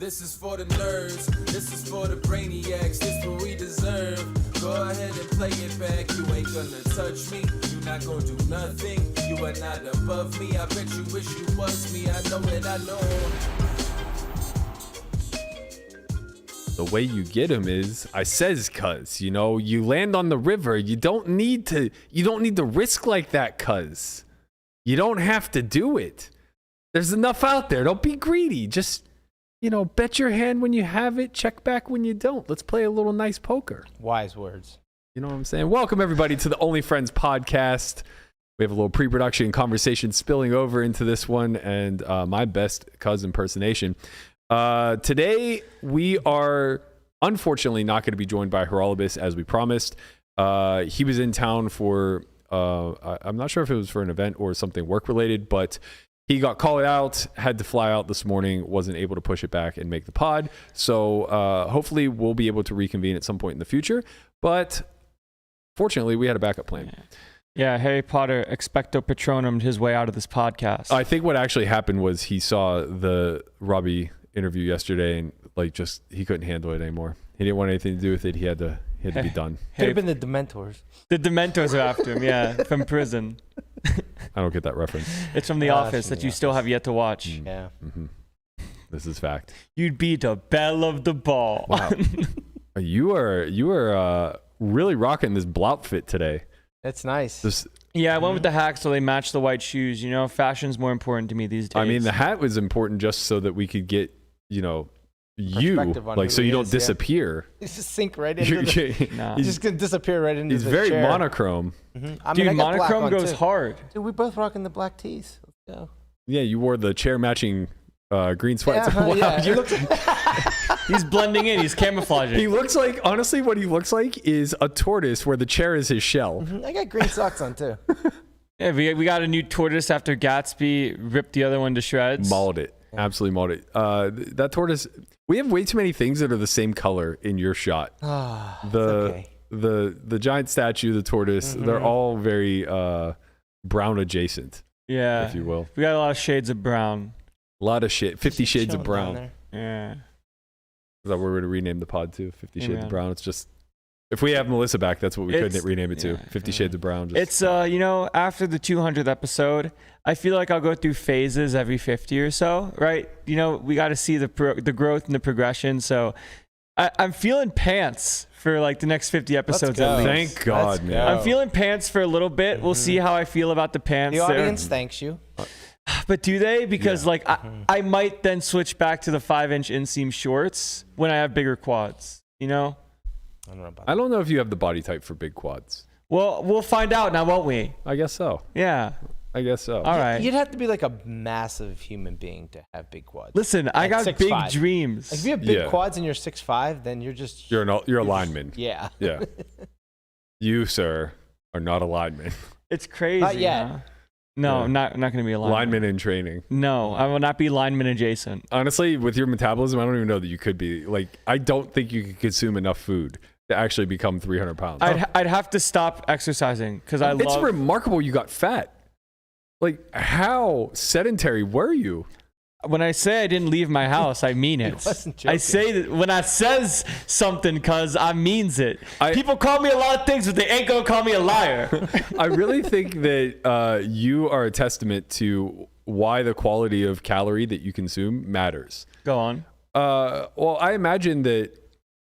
This is for the nerds, this is for the brainiacs, this what we deserve. Go ahead and play it back, you ain't gonna touch me, you not gonna do nothing, you are not above me, I bet you wish you was me, I know it, I know. The way you get him is, I says, cuz, you know, you land on the river, you don't need to risk like that, cuz. You don't have to do it. There's enough out there, don't be greedy, just, you know, bet your hand when you have it, check back when you don't. Let's play a little nice poker. Wise words. You know what I'm saying? Welcome, everybody, to the Only Friends podcast. We have a little pre-production conversation spilling over into this one and my best cuz impersonation. Today, we are unfortunately not going to be joined by Herolibus as we promised. He was in town for, I'm not sure if it was for an event or something work-related, but he got called out, had to fly out this morning, wasn't able to push it back and make the pod. So hopefully we'll be able to reconvene at some point in the future. But fortunately, we had a backup plan. Yeah, Harry Potter expecto patronum'd his way out of this podcast. I think what actually happened was he saw the Robbie interview yesterday and he couldn't handle it anymore. He didn't want anything to do with it. He had to be done. Could have been the Dementors. The Dementors are after him, yeah, from prison. I don't get that reference. It's from The Office that you still have yet to watch. Yeah. Mm-hmm. This is fact. You'd be the belle of the ball. Wow. you are really rocking this blout fit today. That's nice. Yeah, I went with the hack so they match the white shoes. You know, fashion's more important to me these days. I mean, the hat was important just so that we could get, you know, you like so you don't disappear. You just sink right into Nah. He's just gonna disappear right into He's the very chair. monochrome. Mm-hmm. Dude, monochrome goes hard. Dude, we both rocking the black tees. Let's go. Yeah, you wore the chair matching green sweats. Yeah, wow, yeah. He's blending in. He's camouflaging. He looks like, honestly, what he looks like is a tortoise where the chair is his shell. Mm-hmm. I got green socks on too. Yeah, we got a new tortoise after Gatsby ripped the other one to shreds. Mauled it. Absolutely mauled it. That tortoise, we have way too many things that are the same color in your shot. The giant statue, the tortoise, they're all very brown adjacent. Yeah. If you will. We got a lot of shades of brown. A lot of shit. 50 Shades of Brown. Yeah. Is that what we're going to rename the pod to? 50 Shades man. of Brown. It's just, if we have Melissa back, that's what we couldn't rename it to. Yeah, 50 Shades of Brown. Just, it's, you know, after the 200th episode, I feel like I'll go through phases every 50 or so, right? You know, we got to see the growth and the progression. So I'm feeling pants for like the next 50 episodes at least. Thank God, man. I'm feeling pants for a little bit. We'll see how I feel about the pants. The audience thanks you. But do they? Because I might then switch back to the 5-inch inseam shorts when I have bigger quads, you know? I don't know if you have the body type for big quads. Well, we'll find out now, won't we? I guess so. Yeah. I guess so. All right. You'd have to be like a massive human being to have big quads. Listen, I got 6'5". big dreams. Like if you have big quads and you're 6'5", then you're a lineman. Yeah. You, sir, are not a lineman. It's crazy. Not yet. Huh? No, I'm not going to be a lineman. Lineman in training. No, I will not be lineman adjacent. Honestly, with your metabolism, I don't even know that you could be. Like, I don't think you could consume enough food to actually become 300 pounds. I'd have to stop exercising because It's remarkable you got fat. Like, how sedentary were you? When I say I didn't leave my house, I mean it. I say that when I says something, cuz I means it. People call me a lot of things, but they ain't gonna call me a liar. I really think that you are a testament to why the quality of calorie that you consume matters. Go on. Well, I imagine that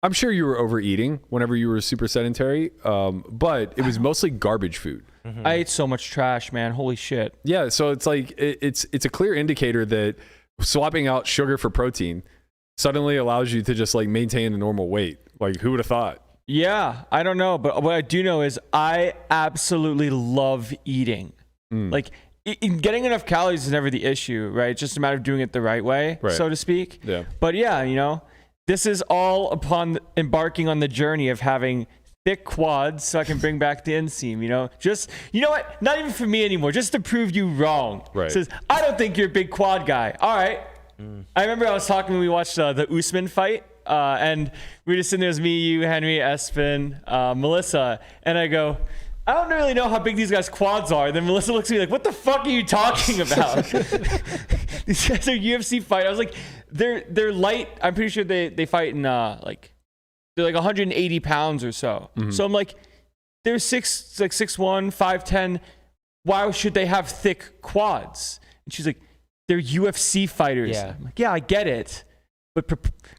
I'm sure you were overeating whenever you were super sedentary, but it was mostly garbage food. Mm-hmm. I ate so much trash, man. Holy shit. Yeah, so it's like it's a clear indicator that swapping out sugar for protein suddenly allows you to just like maintain a normal weight. Like, who would have thought? Yeah, I don't know, but what I do know is I absolutely love eating. Like, getting enough calories is never the issue, right? It's just a matter of doing it the right way, so to speak. Yeah. But yeah, you know, this is all upon embarking on the journey of having thick quads so I can bring back the inseam, you know? Just, you know what? Not even for me anymore, just to prove you wrong. Right. Says, I don't think you're a big quad guy. All right. I remember I was talking when we watched the Usman fight, and we were just sitting there, it was me, you, Henry, Espen, Melissa, and I go, I don't really know how big these guys' quads are. Then Melissa looks at me like, what the fuck are you talking about? These guys are UFC fighters. I was like, they're light. I'm pretty sure they fight in they're like 180 pounds or so. Mm-hmm. So I'm like, they're 6'1", 5'10". Why should they have thick quads? And she's like, they're UFC fighters. Yeah. I'm like, yeah, I get it. But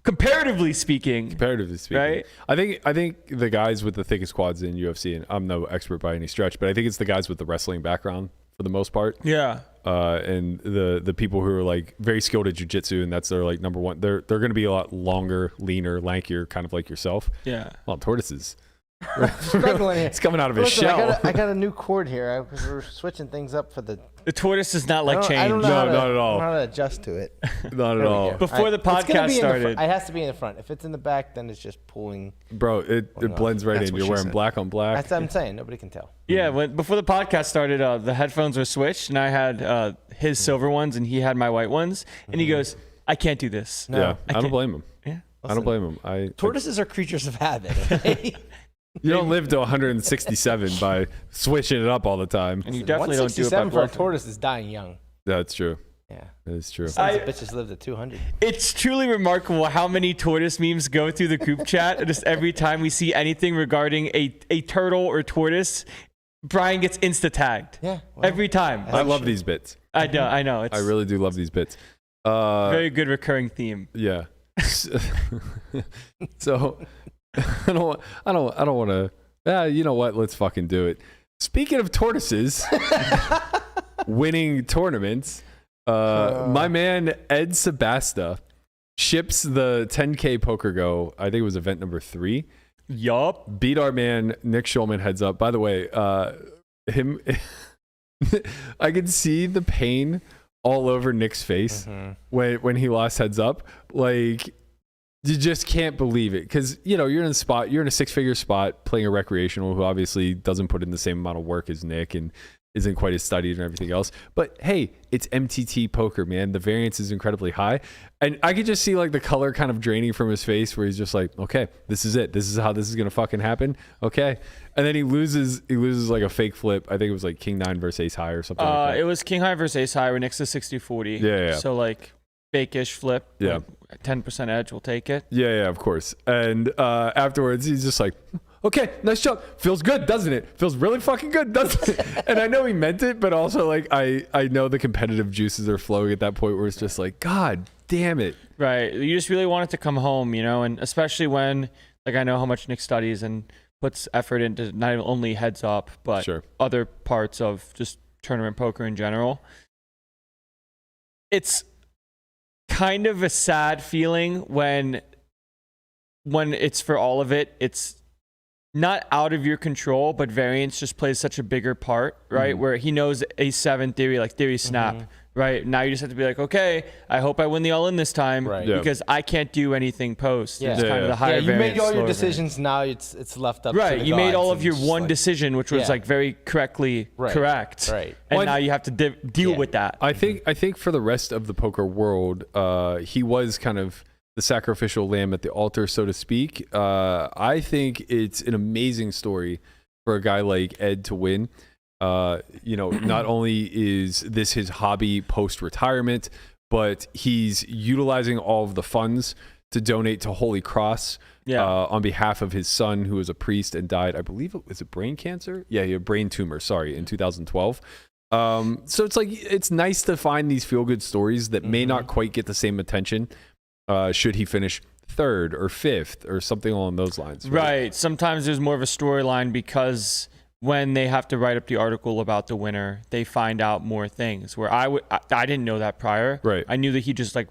comparatively speaking, right? I think the guys with the thickest quads in UFC, and I'm no expert by any stretch, but I think it's the guys with the wrestling background for the most part. Yeah. And the people who are like very skilled at jiu-jitsu, and that's their like number one. They're going to be a lot longer, leaner, lankier, kind of like yourself. Yeah. Well, tortoises. Struggling here. It's coming out of his Listen, shell. I got a new cord here because we're switching things up for the. The tortoise does not like change. I don't know how not at all. I don't know how to adjust to it. Not at all. Before the podcast started, it has to be in the front. If it's in the back, then it's just pulling. Bro, it blends right in. You're wearing black on black. That's what I'm saying. Nobody can tell. Yeah, before the podcast started, the headphones were switched, and I had his silver ones, and he had my white ones. And he goes, "I can't do this." No. Yeah, I don't blame him. Yeah, I don't blame him. Tortoises are creatures of habit. Okay? You don't live to 167 by switching it up all the time. And you definitely don't do it by 167 for a bluffing. tortoise is dying young. That's true. Yeah. That is true. Some bitches lived at 200. It's truly remarkable how many tortoise memes go through the group chat. Just every time we see anything regarding a turtle or tortoise, Brian gets insta tagged. Yeah. Well, every time. I love these bits. I know. It's I really do love these bits. very good recurring theme. Yeah. So I don't want to. You know what? Let's fucking do it. Speaking of tortoises winning tournaments, my man Ed Sebesta ships the 10K Poker Go. I think it was event number 3. Yup. Beat our man Nick Schulman heads up. By the way, him. I could see the pain all over Nick's face when he lost heads up. Like, you just can't believe it because you're in a 6-figure spot playing a recreational who obviously doesn't put in the same amount of work as Nick and isn't quite as studied and everything else. But hey, it's MTT poker, man. The variance is incredibly high, and I could just see like the color kind of draining from his face, where he's just like, okay, this is it. This is how this is gonna fucking happen. Okay, and then he loses like a fake flip. I think it was like King 9 versus Ace High or something. Like that. It was King High versus Ace High. We're next to 60-40. Yeah. So like fake-ish flip. Yeah. 10% edge, we'll take it. Yeah, of course. And afterwards, he's just like, okay, nice job. Feels good, doesn't it? Feels really fucking good, doesn't it? And I know he meant it, but also like I know the competitive juices are flowing at that point where it's just like, God damn it. Right. You just really want it to come home, and especially when like I know how much Nick studies and puts effort into not only heads up, but other parts of just tournament poker in general. It's kind of a sad feeling when it's for all of it. It's not out of your control, but variance just plays such a bigger part, right? Where he knows A7 theory, like theory snap, right? Now you just have to be like, okay, I hope I win the all in this time, because I can't do anything post. It's kind of the higher you variance. made all your decisions. Now it's left up. Right, to the you made gods all of your just one decision, which was like very correctly correct. Right. And now you have to deal with that. I think for the rest of the poker world, he was kind of the sacrificial lamb at the altar, so to speak. I think it's an amazing story for a guy like Ed to win. Not only is this his hobby post-retirement, but he's utilizing all of the funds to donate to Holy Cross on behalf of his son, who was a priest and died, I believe it was a brain cancer? Yeah, he had a brain tumor, in 2012. So it's like, it's nice to find these feel-good stories that may not quite get the same attention should he finish 3rd or 5th or something along those lines. Right. Sometimes there's more of a storyline because when they have to write up the article about the winner, they find out more things where I didn't know that prior. Right. I knew that he just like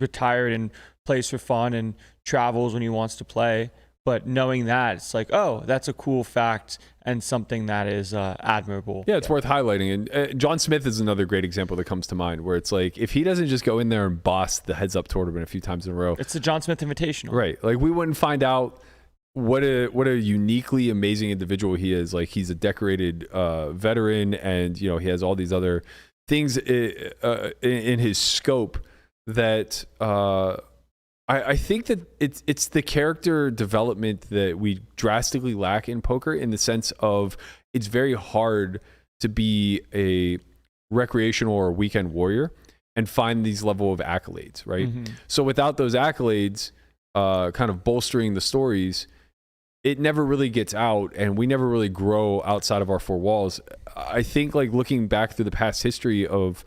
retired and plays for fun and travels when he wants to play. But knowing that, it's like, oh, that's a cool fact and something that is admirable. Yeah, it's worth highlighting. And John Smith is another great example that comes to mind, where it's like, if he doesn't just go in there and boss the heads up tournament a few times in a row. It's the John Smith Invitational. Right. Like, we wouldn't find out what a uniquely amazing individual he is. Like, he's a decorated veteran, and, he has all these other things in his scope that... I think that it's the character development that we drastically lack in poker, in the sense of it's very hard to be a recreational or weekend warrior and find these level of accolades, right? So without those accolades, kind of bolstering the stories, it never really gets out, and we never really grow outside of our four walls. I think, like, looking back through the past history of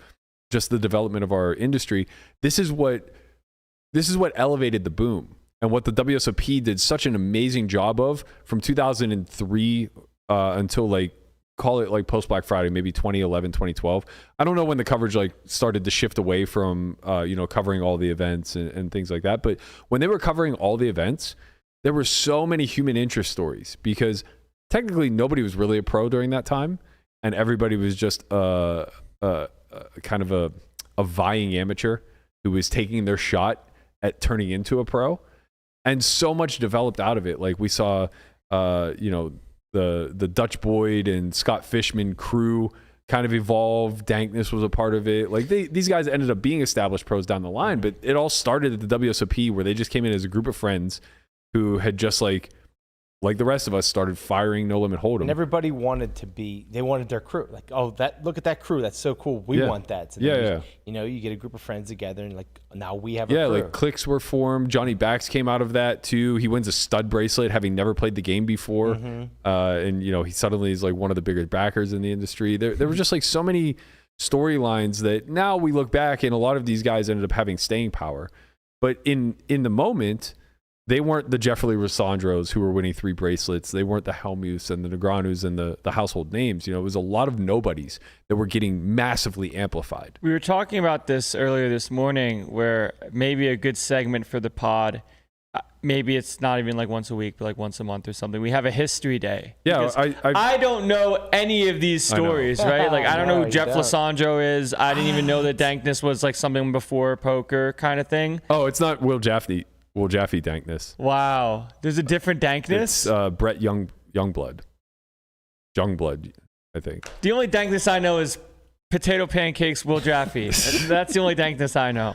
just the development of our industry, this is what elevated the boom, and what the WSOP did such an amazing job of from 2003 until, like, call it like post Black Friday, maybe 2011, 2012. I don't know when the coverage like started to shift away from, covering all the events and things like that. But when they were covering all the events, there were so many human interest stories, because technically nobody was really a pro during that time. And everybody was just kind of a vying amateur who was taking their shot at turning into a pro. And so much developed out of it. Like we saw, the Dutch Boyd and Scott Fishman crew kind of evolve. Dankness was a part of it. Like these guys ended up being established pros down the line, but it all started at the WSOP, where they just came in as a group of friends who had just like the rest of us, started firing No Limit Hold'em. And everybody they wanted their crew. Like, look at that crew. That's so cool. We want that. So you get a group of friends together, and like, now we have a crew. Like cliques were formed. Johnny Bax came out of that too. He wins a stud bracelet, having never played the game before. And he suddenly is like one of the bigger backers in the industry. There were just like so many storylines that now we look back, and a lot of these guys ended up having staying power. But in the moment, they weren't the Jeffrey Rosandros who were winning 3 bracelets. They weren't the Helmuths and the Negranus and the household names. It was a lot of nobodies that were getting massively amplified. We were talking about this earlier this morning, where maybe a good segment for the pod, maybe it's not even like once a week, but like once a month or something. We have a history day. Yeah, I don't know any of these stories, right? Like, I don't know who Jeff Losandro is. I didn't even know that Dankness was like something before poker kind of thing. Oh, it's not Will Jaffe Dankness. Wow. There's a different Dankness? It's Brett Youngblood, I think. The only Dankness I know is Potato Pancakes Will Jaffe. That's the only Dankness I know.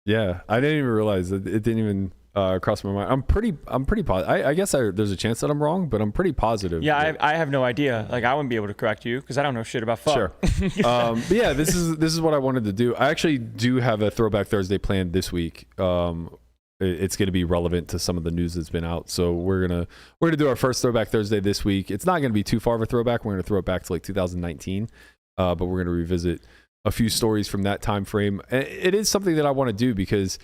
Yeah, I didn't even realize that. It didn't even cross my mind. I'm pretty positive. I guess there's a chance that I'm wrong, but I'm pretty positive. Yeah, I have no idea. Like, I wouldn't be able to correct you because I don't know shit about fuck. Sure. But yeah, this is what I wanted to do. I actually do have a Throwback Thursday planned this week. It's going to be relevant to some of the news that's been out. So we're gonna do our first Throwback Thursday this week. It's not going to be too far of a throwback. We're going to throw it back to like 2019, but we're going to revisit a few stories from that time frame. It is something that I want to do, because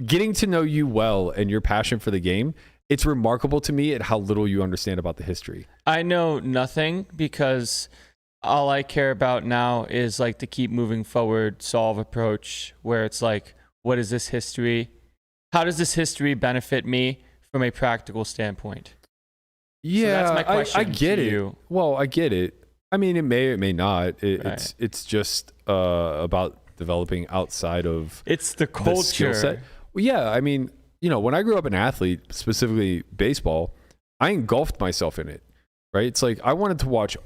getting to know you well and your passion for the game, it's remarkable to me at how little you understand about the history. I know nothing, because all I care about now is like to keep moving forward, solve approach, where it's like, what is this history? How does this history benefit me from a practical standpoint? Yeah, so that's my question. I get it. You. Well, I get it. I mean, it may not. Right. It's just about developing outside of it's the culture. The skill set. Well, yeah, I mean, when I grew up an athlete, specifically baseball, I engulfed myself in it. Right? It's like I wanted to watch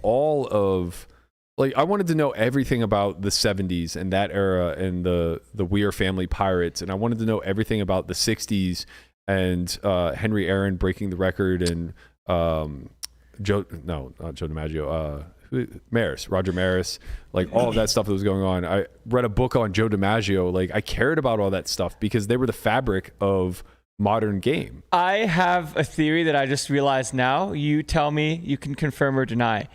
I wanted to know everything about the 70s and that era and the Weir family Pirates, and I wanted to know everything about the 60s and Henry Aaron breaking the record, and Roger Maris, like all of that stuff that was going on. I read a book on Joe DiMaggio. Like, I cared about all that stuff because they were the fabric of modern game. I have a theory that I just realized now. You tell me, you can confirm or deny.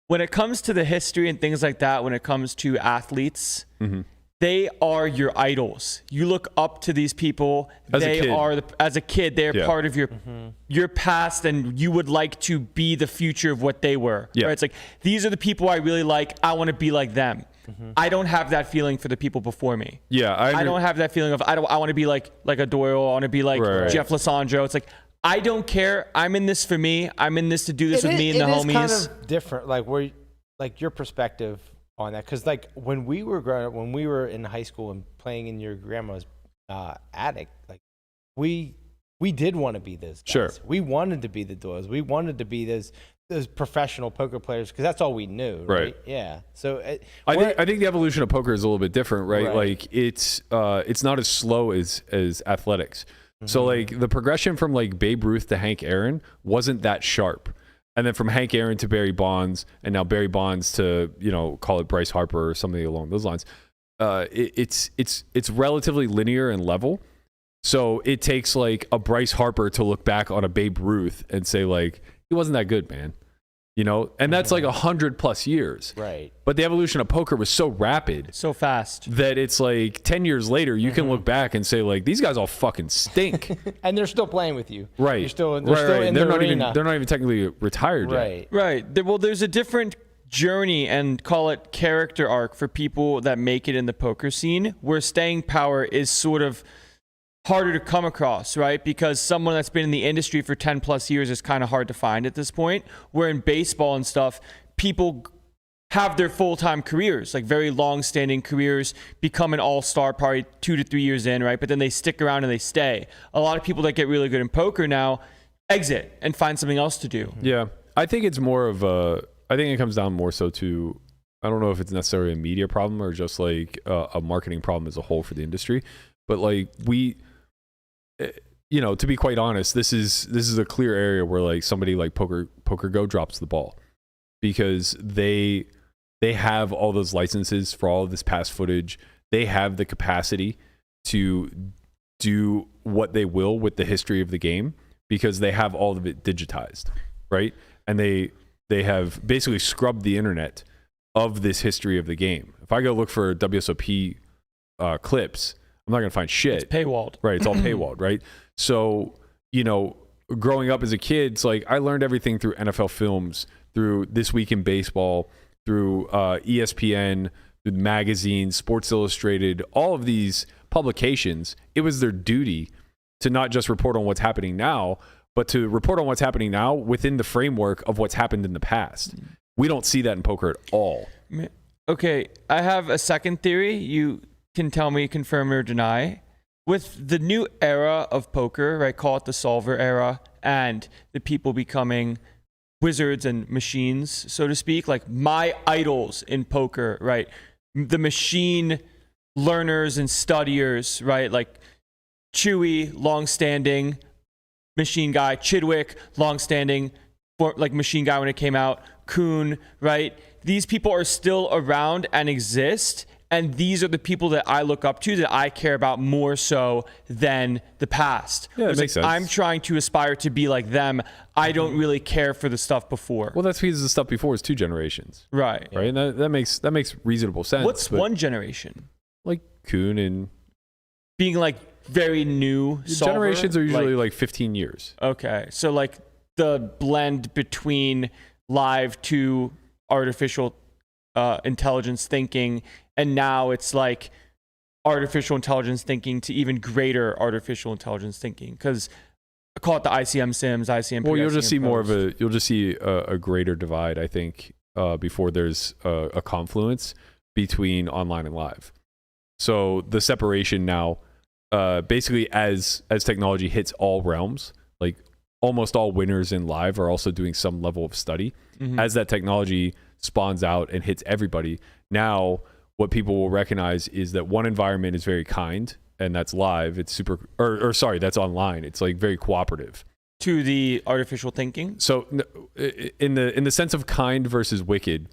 When it comes to the history and things like that, when it comes to athletes, they are your idols. You look up to these people. As a kid, they're part of your past, and you would like to be the future of what they were. Yeah. Right? It's like, these are the people I really like. I want to be like them. I don't have that feeling for the people before me. Yeah, I don't have that feeling of I want to be like a Doyle. I want to be like Jeff Losandro. It's like, I don't care. I'm in this for me. I'm in this to do this with me and the homies. It is kind of different, like your perspective on that, because like when we were growing up, when we were in high school and playing in your grandma's attic, like we did want to be those guys. Sure. We wanted to be the Doyles. We wanted to be those professional poker players, because that's all we knew, right? Yeah. So I think the evolution of poker is a little bit different, right? Like it's not as slow as athletics. So like the progression from like Babe Ruth to Hank Aaron wasn't that sharp. And then from Hank Aaron to Barry Bonds, and now Barry Bonds to, call it Bryce Harper or something along those lines. It's relatively linear and level. So it takes like a Bryce Harper to look back on a Babe Ruth and say like, he wasn't that good, man. And that's like 100+ years. Right. But the evolution of poker was so rapid, so fast, that it's like 10 years later, you can look back and say like, these guys all fucking stink. And they're still playing with you. Right. They're still in They're the not arena. they're not even technically retired yet. Right. Well, there's a different journey and call it character arc for people that make it in the poker scene, where staying power is sort of harder to come across, right? Because someone that's been in the industry for 10+ years is kind of hard to find at this point. Where in baseball and stuff, people have their full-time careers, like very long-standing careers, become an all-star probably 2 to 3 years in, right? But then they stick around and they stay. A lot of people that get really good in poker now exit and find something else to do. Yeah. I think it's more of I think it comes down more so to, I don't know if it's necessarily a media problem or just like a marketing problem as a whole for the industry. But like to be quite honest, this is a clear area where like somebody like Poker Go drops the ball, because they have all those licenses for all of this past footage. They have the capacity to do what they will with the history of the game, because they have all of it digitized, right? And they have basically scrubbed the internet of this history of the game. If I go look for WSOP clips, I'm not going to find shit. It's paywalled. Right. It's all paywalled, right? So, growing up as a kid, it's like I learned everything through NFL Films, through This Week in Baseball, through ESPN, through magazines, Sports Illustrated, all of these publications. It was their duty to not just report on what's happening now, but to report on what's happening now within the framework of what's happened in the past. We don't see that in poker at all. Okay, I have a second theory. You can tell me, confirm or deny. With the new era of poker, right, call it the solver era, and the people becoming wizards and machines, so to speak, like my idols in poker, right, the machine learners and studiers, right, like Chewy, long-standing machine guy, Chidwick, long-standing like machine guy when it came out, Kuhn, right? These people are still around and exist, and these are the people that I look up to, that I care about more so than the past. Yeah, that makes sense. I'm trying to aspire to be like them. I don't really care for the stuff before. Well, that's because the stuff before is 2 generations. Right. Right. And that makes reasonable sense. What's one generation? Like Kuhn and Being like very new solver? Generations are usually like 15 years. Okay. So like the blend between live to artificial intelligence thinking, and now it's like artificial intelligence thinking to even greater artificial intelligence thinking, because I call it the ICM sims, ICM. Well, you'll just see a greater divide, I think, before there's a confluence between online and live. So the separation now, basically as technology hits all realms, like almost all winners in live are also doing some level of study. Mm-hmm. As that technology spawns out and hits everybody, now what people will recognize is that one environment is very kind, and that's live. It's that's online. It's like very cooperative to the artificial thinking. So in the sense of kind versus wicked,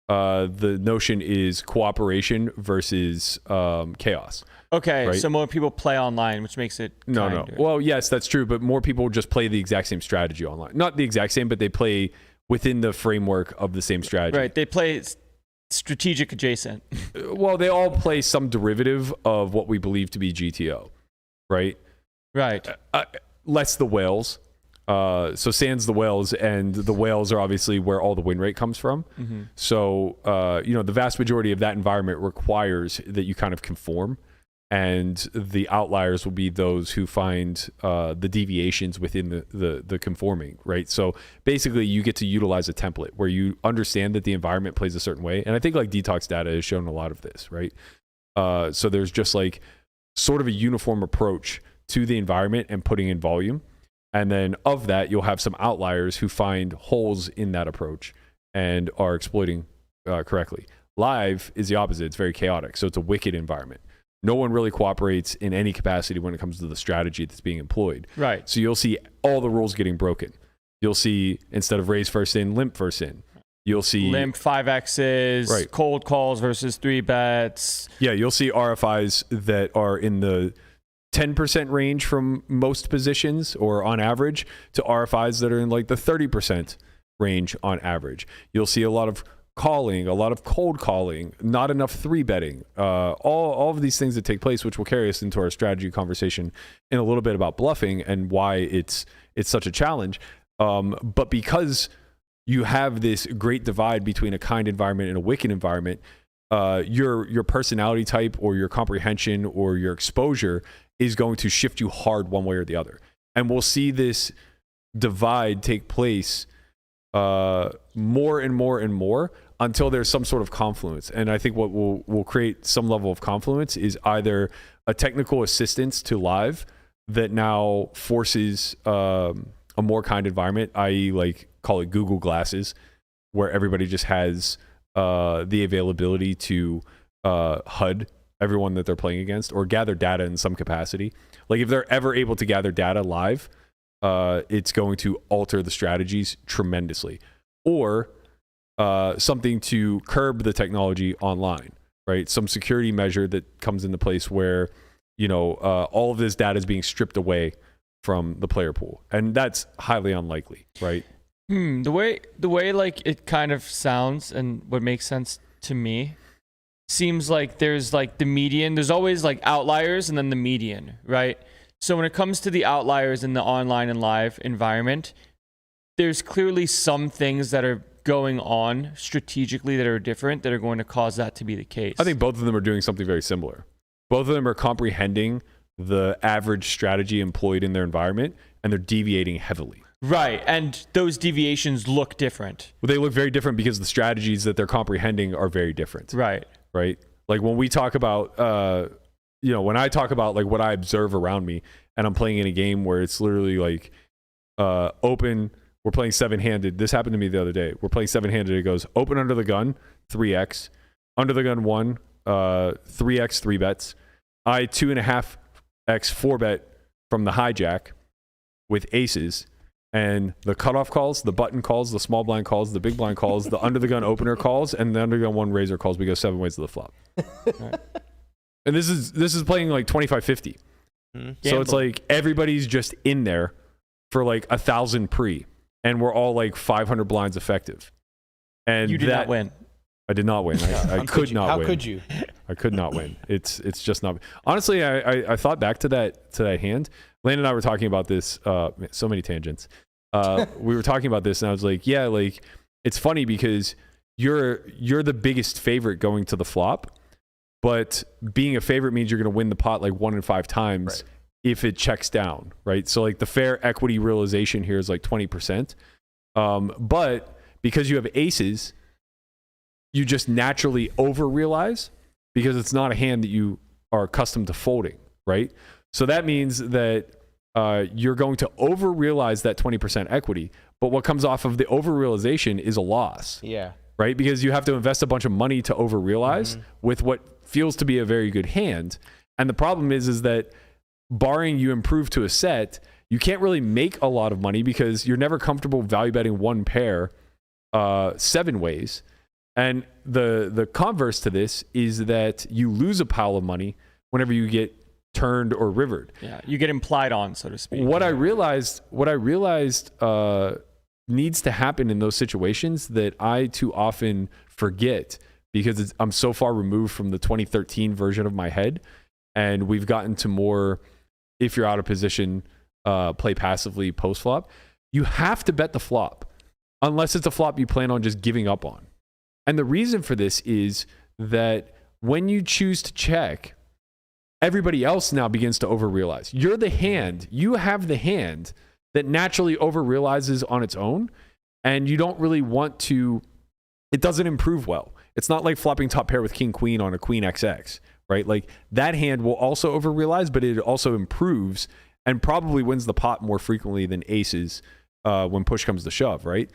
the notion is cooperation versus chaos. Okay, right? So more people play online, which makes it No. Well, yes, that's true, but more people just play the exact same strategy online. Not the exact same, but they play within the framework of the same strategy. Right, they play strategic adjacent. Well, they all play some derivative of what we believe to be GTO, right? Right. Less the whales. So sans the whales, and the whales are obviously where all the win rate comes from. Mm-hmm. So, the vast majority of that environment requires that you kind of conform, and the outliers will be those who find the deviations within the conforming, right? So basically you get to utilize a template where you understand that the environment plays a certain way. And I think like detox data has shown a lot of this, right? So there's just like sort of a uniform approach to the environment and putting in volume. And then of that, you'll have some outliers who find holes in that approach and are exploiting correctly. Live is the opposite. It's very chaotic. So it's a wicked environment. No one really cooperates in any capacity when it comes to the strategy that's being employed. Right. So you'll see all the rules getting broken. You'll see, instead of raise first in, limp first in. You'll see limp 5Xs, right. cold calls versus 3 bets. Yeah, you'll see RFIs that are in the 10% range from most positions or on average to RFIs that are in like the 30% range on average. You'll see a lot of calling, a lot of cold calling, not enough 3-betting, all of these things that take place, which will carry us into our strategy conversation in a little bit about bluffing and why it's such a challenge. But because you have this great divide between a kind environment and a wicked environment, your personality type or your comprehension or your exposure is going to shift you hard one way or the other. And we'll see this divide take place more and more and more until there's some sort of confluence. And I think what will create some level of confluence is either a technical assistance to live that now forces a more kind environment, i.e. like call it Google Glasses, where everybody just has the availability to HUD everyone that they're playing against or gather data in some capacity. Like if they're ever able to gather data live, it's going to alter the strategies tremendously. Or something to curb the technology online, right? Some security measure that comes into place where, all of this data is being stripped away from the player pool. And that's highly unlikely, right? The way like it kind of sounds and what makes sense to me seems like there's like the median. There's always like outliers and then the median, right? So when it comes to the outliers in the online and live environment, there's clearly some things that are going on strategically that are different that are going to cause that to be the case. I think both of them are doing something very similar. Both of them are comprehending the average strategy employed in their environment, and they're deviating heavily. Right, and those deviations look different. Well, they look very different because the strategies that they're comprehending are very different. Right. Like when we talk about, when I talk about like what I observe around me, and I'm playing in a game where it's literally like open. We're playing 7-handed. This happened to me the other day. We're playing 7-handed. It goes open under the gun, 3x, under the gun 1, 3x, 3 bets. I 2.5x 4-bet from the hijack with aces, and the cutoff calls, the button calls, the small blind calls, the big blind calls, the under the gun opener calls, and the under the gun 1 razor calls. We go 7 ways to the flop. Right. And this is playing like 25-50. So it's like everybody's just in there for like 1,000 pre. And we're all like 500 blinds effective. And you did not win. I did not win. I could not win. How could you? I could not win. It's just not. Honestly, I thought back to that hand. Landon and I were talking about this. So many tangents. We were talking about this, and I was like, yeah, like it's funny because you're the biggest favorite going to the flop, but being a favorite means you're going to win the pot like 1 in 5 times. Right. If it checks down, right? So like the fair equity realization here is like 20%. But because you have aces, you just naturally over-realize because it's not a hand that you are accustomed to folding, right? So that means that you're going to over-realize that 20% equity, but what comes off of the over-realization is a loss. Yeah. Right? Because you have to invest a bunch of money to over-realize with what feels to be a very good hand. And the problem is that barring you improve to a set, you can't really make a lot of money because you're never comfortable value betting one pair 7 ways. And the converse to this is that you lose a pile of money whenever you get turned or rivered. Yeah, you get implied on, so to speak. What I realized needs to happen in those situations that I too often forget because I'm so far removed from the 2013 version of my head, and we've gotten to more, if you're out of position, play passively post flop. You have to bet the flop unless it's a flop you plan on just giving up on. And the reason for this is that when you choose to check, everybody else now begins to over-realize. You're the hand. You have the hand that naturally over-realizes on its own, and you don't really want to, it doesn't improve well. It's not like flopping top pair with king-queen on a queen XX, right? Like that hand will also over-realize, but it also improves and probably wins the pot more frequently than aces when push comes to shove, right?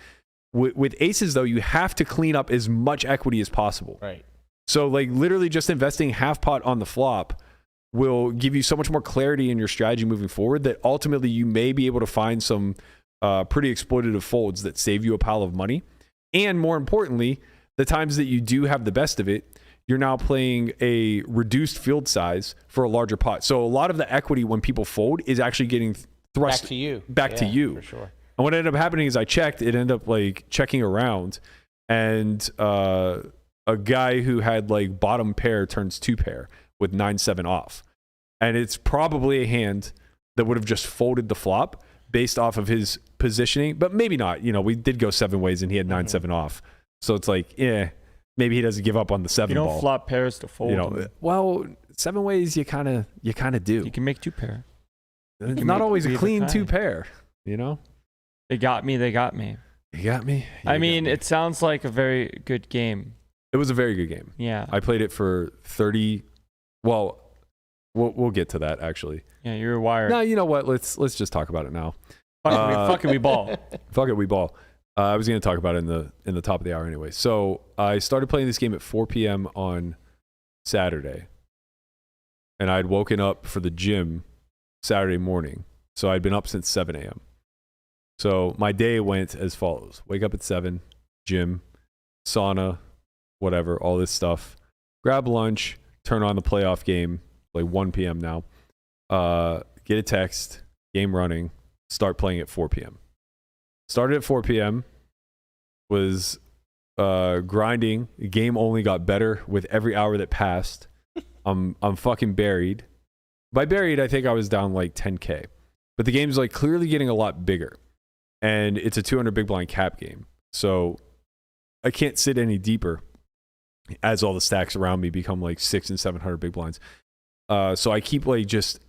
With aces, though, you have to clean up as much equity as possible. Right. So like literally just investing half pot on the flop will give you so much more clarity in your strategy moving forward that ultimately you may be able to find some pretty exploitative folds that save you a pile of money. And more importantly, the times that you do have the best of it, you're now playing a reduced field size for a larger pot. So a lot of the equity when people fold is actually getting thrust back to you. Back to you. For sure. And what ended up happening is I checked, it ended up like checking around, and a guy who had like bottom pair turns 2-pair with 9-7 off. And it's probably a hand that would have just folded the flop based off of his positioning, but maybe not. You know, we did go 7 ways and he had 9-7 off. So it's like, maybe he doesn't give up on the 7 ball. You don't flop pairs to fold. You know, well, 7 ways you kind of do. You can make 2-pair. It's not always a clean 2-pair, you know? They got me. You got me. I mean, it sounds like a very good game. It was a very good game. Yeah. I played it for 30. Well, we'll get to that actually. Yeah, you're wired. No, you know what? Let's just talk about it now. Fuck it, we ball. Fuck it, we ball. I was going to talk about it in the top of the hour anyway. So I started playing this game at 4 p.m. on Saturday, and I'd woken up for the gym Saturday morning. So I'd been up since 7 a.m. So my day went as follows: wake up at 7, gym, sauna, whatever, all this stuff. Grab lunch, turn on the playoff game, like 1 p.m. now. Get a text, game running, start playing at 4 p.m. Started at 4 p.m., was grinding. The game only got better with every hour that passed. I'm fucking buried. By buried, I think I was down like 10K. But the game's like clearly getting a lot bigger. And it's a 200 big blind cap game. So I can't sit any deeper as all the stacks around me become like 600 and 700 big blinds. So I keep like just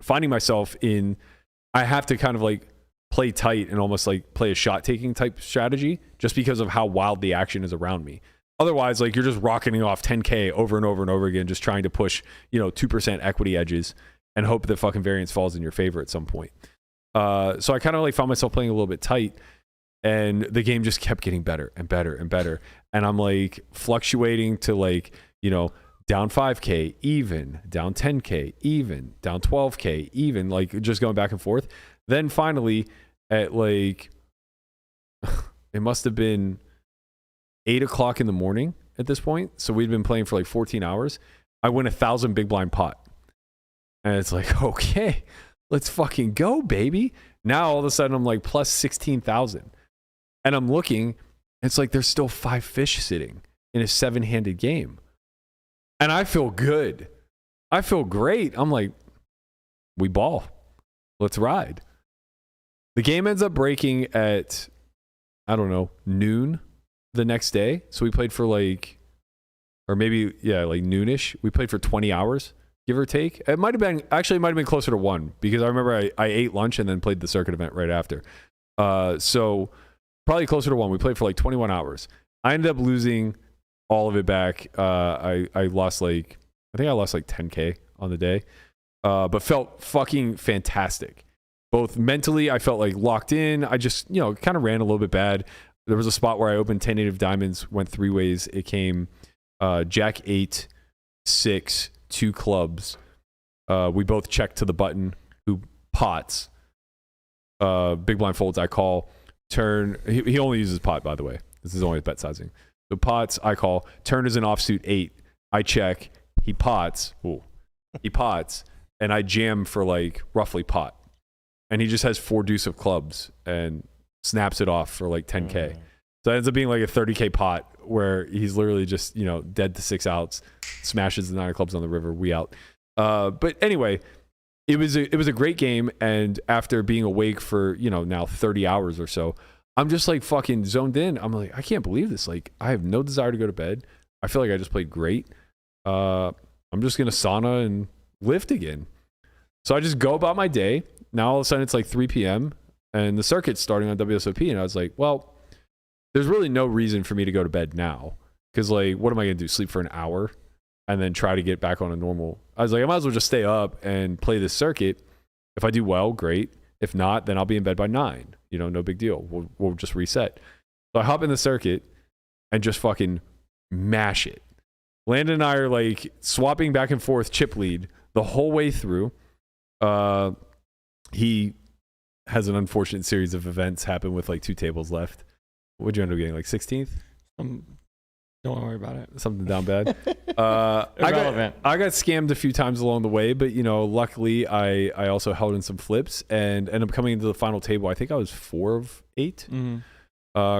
finding myself in, I have to kind of like play tight and almost like play a shot taking type strategy just because of how wild the action is around me. Otherwise, like you're just rocketing off 10K over and over and over again, just trying to push, 2% equity edges and hope that fucking variance falls in your favor at some point. So I kind of like found myself playing a little bit tight, and the game just kept getting better and better and better. And I'm like fluctuating to like, down 5K, even, down 10K, even, down 12K, even, like just going back and forth. Then finally at like, it must have been 8 o'clock in the morning at this point. So we'd been playing for like 14 hours. I win 1,000 big blind pot. And it's like, okay, let's fucking go, baby. Now all of a sudden I'm like plus 16,000. And I'm looking, it's like there's still 5 fish sitting in a 7-handed game. And I feel good. I feel great. I'm like, we ball. Let's ride. The game ends up breaking at, I don't know, noon the next day. So we played for like, or maybe, like noonish. We played for 20 hours, give or take. It might have been closer to 1 because I remember I ate lunch and then played the circuit event right after. So probably closer to 1. We played for like 21 hours. I ended up losing all of it back. I lost like 10K on the day, but felt fucking fantastic. Both mentally, I felt like locked in. I just, kind of ran a little bit bad. There was a spot where I opened 10 native diamonds, went 3 ways. It came Jack 8, 6, 2 clubs. We both checked to the button. Who pots? Big blind folds. I call. Turn. He only uses pot, by the way. This is only bet sizing. So pots. I call. Turn is an offsuit 8. I check. He pots. Ooh. He pots, and I jam for like roughly pot. And he just has 4 deuce of clubs and snaps it off for like 10K. So it ends up being like a 30K pot where he's literally just, dead to 6 outs, smashes the 9 of clubs on the river, we out. But anyway, it was a great game. And after being awake for, now 30 hours or so, I'm just like fucking zoned in. I'm like, I can't believe this. Like, I have no desire to go to bed. I feel like I just played great. I'm just going to sauna and lift again. So I just go about my day. Now all of a sudden it's like 3 p.m. and the circuit's starting on WSOP. And I was like, well, there's really no reason for me to go to bed now. Because like, what am I going to do? Sleep for an hour and then try to get back on a normal. I was like, I might as well just stay up and play this circuit. If I do well, great. If not, then I'll be in bed by 9. No big deal. We'll just reset. So I hop in the circuit and just fucking mash it. Landon and I are like swapping back and forth chip lead the whole way through. He has an unfortunate series of events happen with like 2 tables left. What'd you end up getting? Like 16th? Don't worry about it. Something down bad. Irrelevant. I got scammed a few times along the way, but luckily I also held in some flips and ended up coming into the final table. I think I was 4 of 8. Mm-hmm.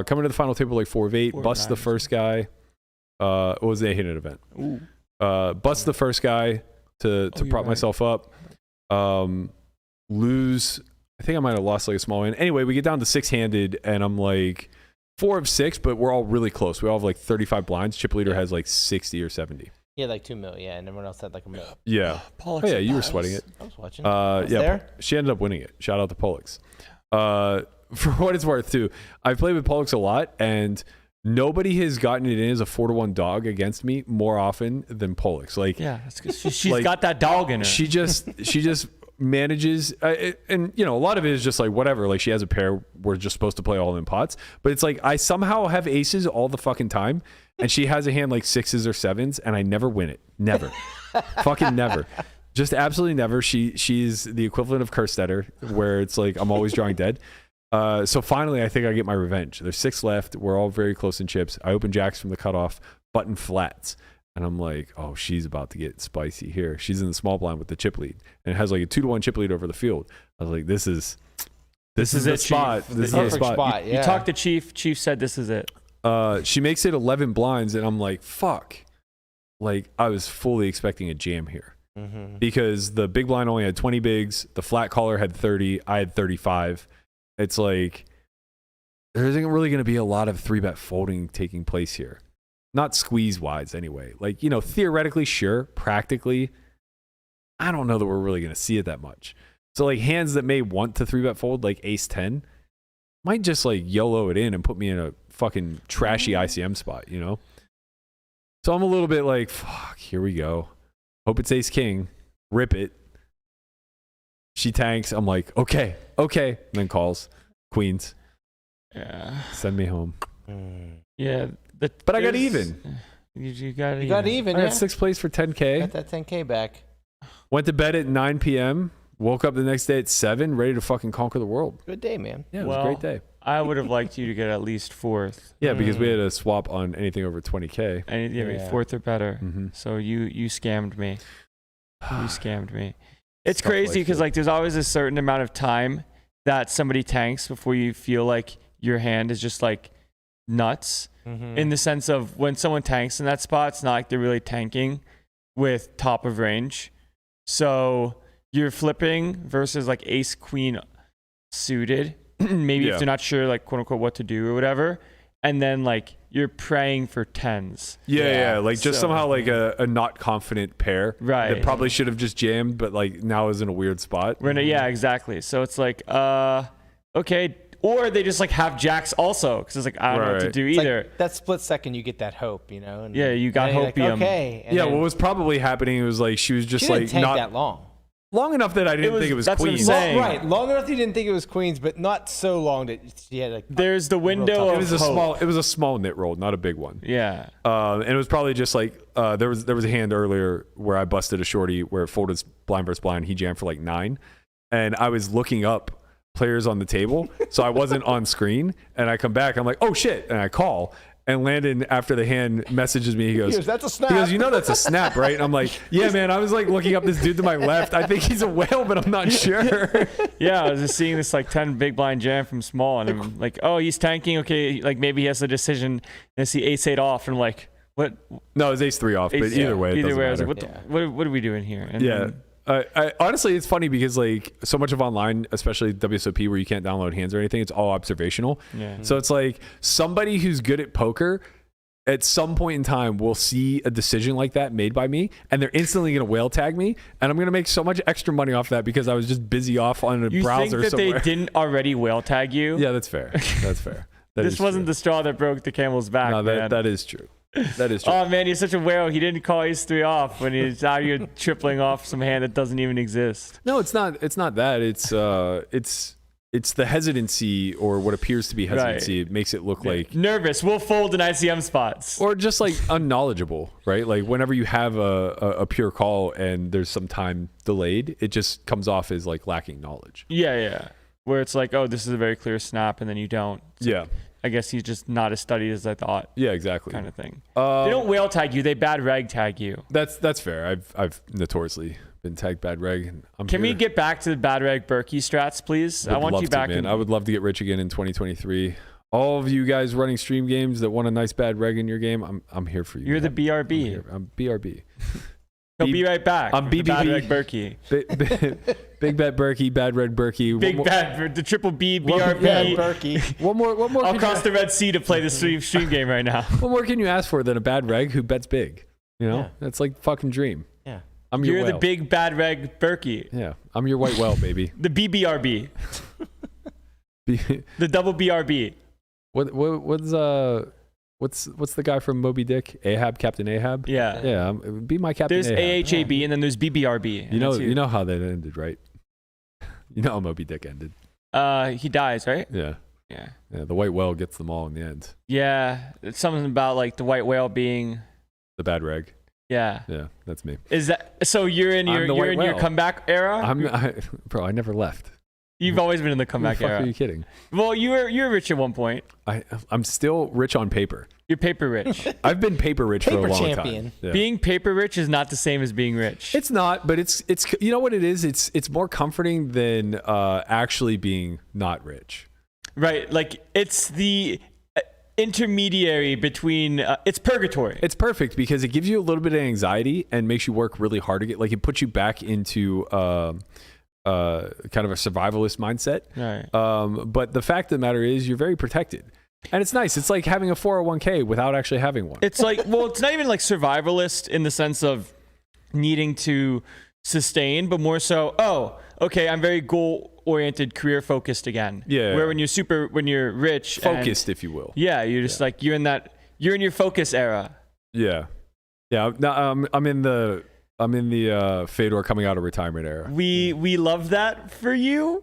Coming to the final table like 4 of 8. 4 of Bust 9. the first guy. It was a hidden event. Ooh. Bust the first guy to you're prop right. myself up. Lose. I think I might have lost like a small hand. Anyway, we get down to 6-handed and I'm like 4 of 6, but we're all really close. We all have like 35 blinds. Chip leader has like 60 or 70. Yeah, like 2 mil. Yeah, and everyone else had like a mil. Yeah. Oh yeah, you were sweating it. I was watching. Yeah, there? she ended up winning it. Shout out to Pollux. For what it's worth, too, I've played with Pollux a lot, and nobody has gotten it in as a 4-1 dog against me more often than Pollux. Like, Yeah, that's 'cause she's Like, got that dog in her. she just manages, and a lot of it is just like whatever. Like, she has a pair. We're just supposed to play all in pots, but it's like I somehow have aces all the fucking time, and she has a hand like 6s or 7s, and I never win it. Never, fucking never. Just absolutely never. She's the equivalent of Hochstetler, where it's like I'm always drawing dead. So finally, I think I get my revenge. There's 6 left. We're all very close in chips. I open jacks from the cutoff, button flats. And I'm like, oh, she's about to get spicy here. She's in the small blind with the chip lead. And it has like a 2-1 chip lead over the field. I was like, this is the it, spot. Chief. This is the Perfect spot. spot. Yeah. You talked to Chief. Chief said this is it. She makes it 11 blinds. And I'm like, fuck. Like, I was fully expecting a jam here. Mm-hmm. Because the big blind only had 20 bigs. The flat caller had 30. I had 35. It's like, there isn't really going to be a lot of 3-bet folding taking place here. Not squeeze wise anyway. Like, theoretically, sure. Practically, I don't know that we're really going to see it that much. So like hands that may want to 3-bet fold, like ace 10, might just like YOLO it in and put me in a fucking trashy ICM spot, So I'm a little bit like, fuck, here we go. Hope it's ace king. Rip it. She tanks. I'm like, okay. And then calls. Queens. Yeah. Send me home. Yeah. But I got even. You got You got even. I Yeah. got 6th place for 10K. Got that 10K back. Went to bed at 9 p.m. Woke up the next day at 7, ready to fucking conquer the world. Good day, man. Yeah, it was a great day. I would have liked you to get at least 4th. Yeah, because we had a swap on anything over 20K. And yeah, Yeah. 4th or better. Mm-hmm. So you scammed me. You scammed me. It's Stuff crazy like because that. like there's always a certain amount of time that somebody tanks before you feel like your hand is just like nuts. Mm-hmm. In the sense of when someone tanks in that spot, it's not like they're really tanking with top of range. So you're flipping versus like ace queen suited. Maybe Yeah. if they're not sure like quote unquote what to do or whatever. And then like you're praying for 10s. Yeah. Like just So- somehow like a not confident pair. Right. That probably should have just jammed, but like now is in a weird spot. Yeah, exactly. So it's like, okay. Or they just like have jacks also because it's like, I don't know what to Right. do It's like either. that split second, you get that hope, And Yeah, you got and then you're hopium. Like, okay. And Yeah, then what was probably happening was like she was just she didn't like tank not that long. long enough that I didn't think it was that's what I'm queens. saying. Right, long enough you didn't think it was queens, but not so long that she had like. There's the window tough. of hope. It was a small knit roll, not a big one. Yeah. And it was probably just like there was a hand earlier where I busted a shorty where it folded blind versus blind. He jammed for like 9, and I was looking up players on the table, so I wasn't on screen. And I come back, I'm like, oh shit, and I call. And Landon, after the hand, messages me. He goes, "That's a snap." He goes, that's a snap, right? And I'm like, yeah, man. I was like looking up this dude to my left. I think he's a whale, but I'm not sure. Yeah, I was just seeing this like 10 big blind jam from small, and I'm like, oh, he's tanking. Okay, like maybe he has a decision. And I see ace 8 off, and I'm like, what? No, it was ace 3 off, but either way, it doesn't I was matter. like, what are we doing here? And Yeah. then- I honestly, it's funny because like so much of online, especially WSOP, where you can't download hands or anything, it's all observational. Yeah. So it's like somebody who's good at poker at some point in time will see a decision like that made by me, and they're instantly going to whale tag me, and I'm going to make so much extra money off that because I was just busy off on a You browser think that somewhere. they didn't already whale tag you? Yeah, that's fair. That's fair. This wasn't the straw that broke the camel's back, No, man. that is true. That is true. Oh man, he's such a whale. He didn't call ace 3 off when he's out here tripling off some hand that doesn't even exist. No, it's not. It's not that. It's the hesitancy or what appears to be hesitancy. Right. It makes it look like Nervous. We'll fold in ICM spots. or just like unknowledgeable, right? Like whenever you have a pure call and there's some time delayed, it just comes off as like lacking knowledge. Yeah. where it's like, oh, this is a very clear snap, and then you don't. It's Yeah. like, I guess he's just not as studied as I thought. Yeah, exactly. Kind of thing. They don't whale tag you; they bad reg tag you. That's fair. I've notoriously been tagged bad reg. And Can we get back to the bad reg Berkey strats, please? I want you back. Man. I would love to get rich again in 2023. All of you guys running stream games that want a nice bad reg in your game, I'm here for you. You're the BRB. I'm BRB. He'll be right back. I'm BBB. Bad reg Berkey. Big bet Berkey, bad red Berkey. Big bad, the triple B, Bad BRB. Berkey. One more. I'll cross the Red Sea to play the stream game right now. What more can you ask for than a bad reg who bets big? You know, that's like fucking dream. Yeah. I'm your You're the whale. big bad reg Berkey. Yeah, I'm your white whale, baby. The BBRB. The double BRB. What's the guy from Moby Dick? Ahab, Captain Ahab. Yeah. Yeah, be my Captain There's Ahab. AHAB and then there's BBRB. You know how that ended, right? You know how Moby Dick ended. He dies, right? Yeah. Yeah. Yeah, the white whale gets them all in the end. Yeah. It's something about like the white whale being. The bad reg. Yeah. Yeah, that's me. Is that so? You're in I'm the white your whale. comeback era. Bro, I never left. You've always been in the Who the comeback fuck era. Are you kidding? Well, you were rich at one point. I'm still rich on paper. You're paper rich. I've been paper rich for a Paper long champion. time. Yeah. Being paper rich is not the same as being rich. It's not, but it's you know what it is? It's more comforting than actually being not rich. Right. Like it's the intermediary between it's purgatory. It's perfect because it gives you a little bit of anxiety and makes you work really hard to get, like, it puts you back into kind of a survivalist mindset. Right. But the fact of the matter is you're very protected. And it's nice. It's like having a 401k without actually having one. It's like, well, it's not even like survivalist in the sense of needing to sustain, but more so, oh, okay, I'm very goal-oriented, career-focused again. Yeah. Where when you're rich, Focused, if you will. Yeah, you're just like you're in your focus era. Yeah. Yeah. No, I'm in the Fedor coming out of retirement era. We love that for you.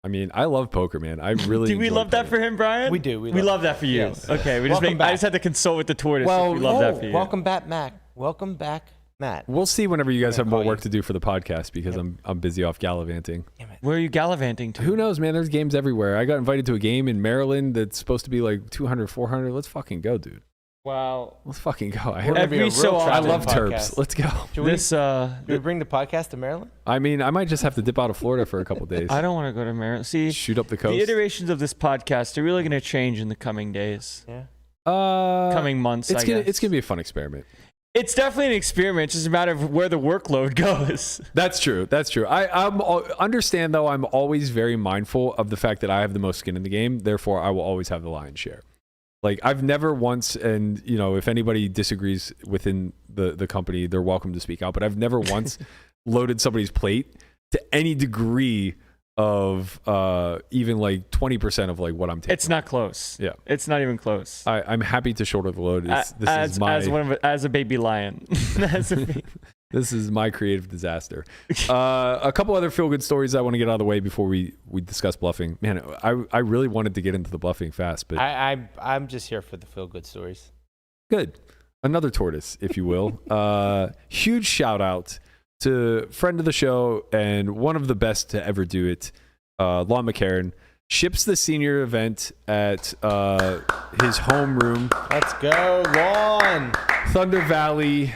I mean, I love poker, man. I really Do we love that for him, Brian? We do. We love that for you. Yes. Okay, we Welcome I back. just had to consult with the tortoise. Well, we love that for you. Welcome back, Matt. Welcome back, Matt. We'll see whenever you guys have more call work you. to do for the podcast because I'm busy off gallivanting. Damn it. Where are you gallivanting to? Who knows, man? There's games everywhere. I got invited to a game in Maryland that's supposed to be like 200, 400. Let's fucking go, dude. Wow. Let's fucking go. We're gonna be a Every real so often- I traveling love podcast. terps. Let's go. Should we, This should we bring the podcast to Maryland? I mean, I might just have to dip out of Florida for a couple days. I don't want to go to Maryland. See, Shoot up the the coast. iterations of this podcast are really going to change in the coming days, Yeah. coming months. It's I gonna guess. it's gonna be a fun experiment. It's definitely an experiment. It's just a matter of where the workload goes. That's true. That's true. I'm understand though. I'm always very mindful of the fact that I have the most skin in the game. Therefore, I will always have the lion's share. Like I've never once, and you know, if anybody disagrees within the company, they're welcome to speak out. But I've never once loaded somebody's plate to any degree of even like 20% of like what I'm taking. It's not close. Yeah. It's not even close. I'm happy to shoulder the load. As a baby lion. This is my creative disaster. A couple other feel-good stories I want to get out of the way before we discuss bluffing. Man, I really wanted to get into the bluffing fast, but I'm just here for the feel good stories. good. Another tortoise, if you will. Huge shout out to friend of the show and one of the best to ever do it, Lon Mceachern. Ships the senior event at his homeroom, Let's go, Lon. Thunder Valley.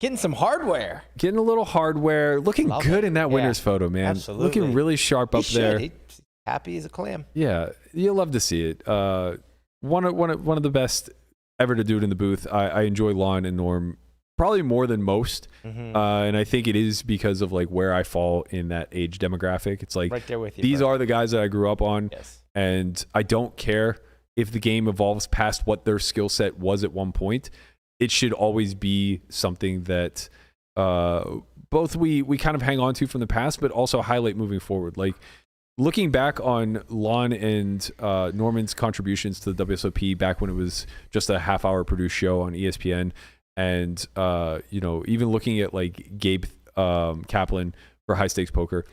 Getting some hardware. Getting a little hardware. Looking Love good it. in that Yeah, winner's photo, man. absolutely. Looking really sharp up He should. there. He's happy as a clam. Yeah, you'll love to see it. One of the best ever to do it in the booth. I enjoy Lon and Norm probably more than most, Mhm. and I think it is because of like where I fall in that age demographic. It's like Right there with you. these bro. are the guys that I grew up on, Yes. and I don't care if the game evolves past what their skill set was at one point. It should always be something that both we kind of hang on to from the past, but also highlight moving forward. Like looking back on Lon and Norman's contributions to the WSOP back when it was just a half-hour produced show on ESPN, and you know, even looking at like Gabe Kaplan for High Stakes Poker,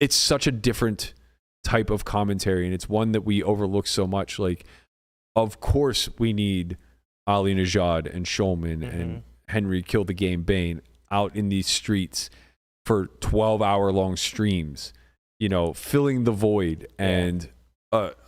it's such a different type of commentary, and it's one that we overlook so much. Like, of course, we need Ali Najad and Schulman and Henry Kill the Game Bane out in these streets for 12-hour long streams filling the void and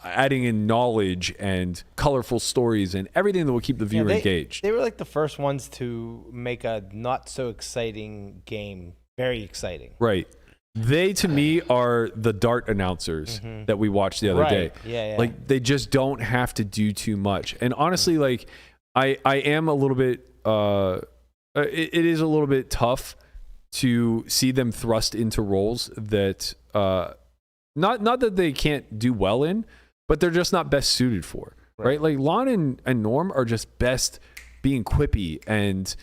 adding in knowledge and colorful stories and everything that will keep the viewer engaged. They were like the first ones to make a not so exciting game very exciting. Right. They, to me, are the dart announcers that we watched the other day. Yeah. Like, they just don't have to do too much. And honestly, like, I am a little bit, it is a little bit tough to see them thrust into roles that, not that they can't do well in, but they're just not best suited for, right? Like, Lon and Norm are just best being quippy and,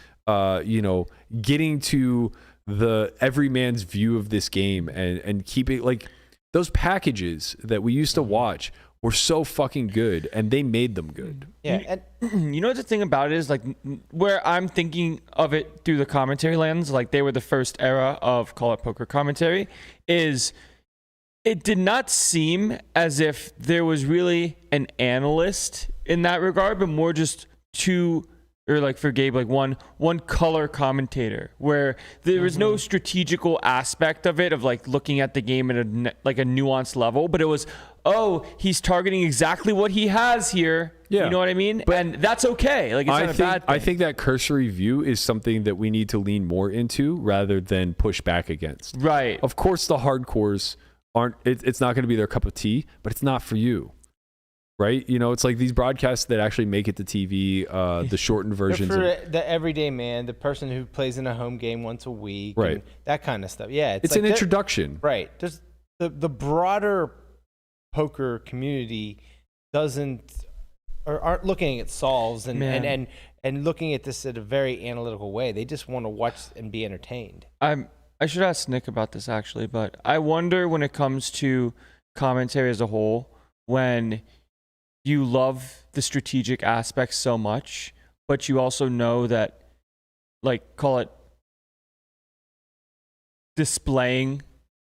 getting to the everyman's view of this game and keeping, like, those packages that we used to watch were so fucking good, and they made them good. Yeah, and you know what the thing about it is, like, where I'm thinking of it through the commentary lens, like they were the first era of Call It Poker commentary, is it did not seem as if there was really an analyst in that regard, but more just two, or like for Gabe, like one color commentator, where there was no strategical aspect of it, of like looking at the game at a nuanced level, but it was, oh, he's targeting exactly what he has here. Yeah. You know what I mean? And that's okay. Like, it's not a bad thing. I think that cursory view is something that we need to lean more into rather than push back against. Right. Of course, the hardcores it's not going to be their cup of tea, but it's not for you. Right? It's like these broadcasts that actually make it to TV, the shortened versions. For the everyday man, the person who plays in a home game once a week, right? And that kind of stuff. Yeah. It's like an introduction. Right. Just the broader poker community aren't looking at solves and looking at this in a very analytical way. They just want to watch and be entertained. I should ask Nick about this actually, but I wonder when it comes to commentary as a whole, when you love the strategic aspects so much, but you also know that, like, call it displaying,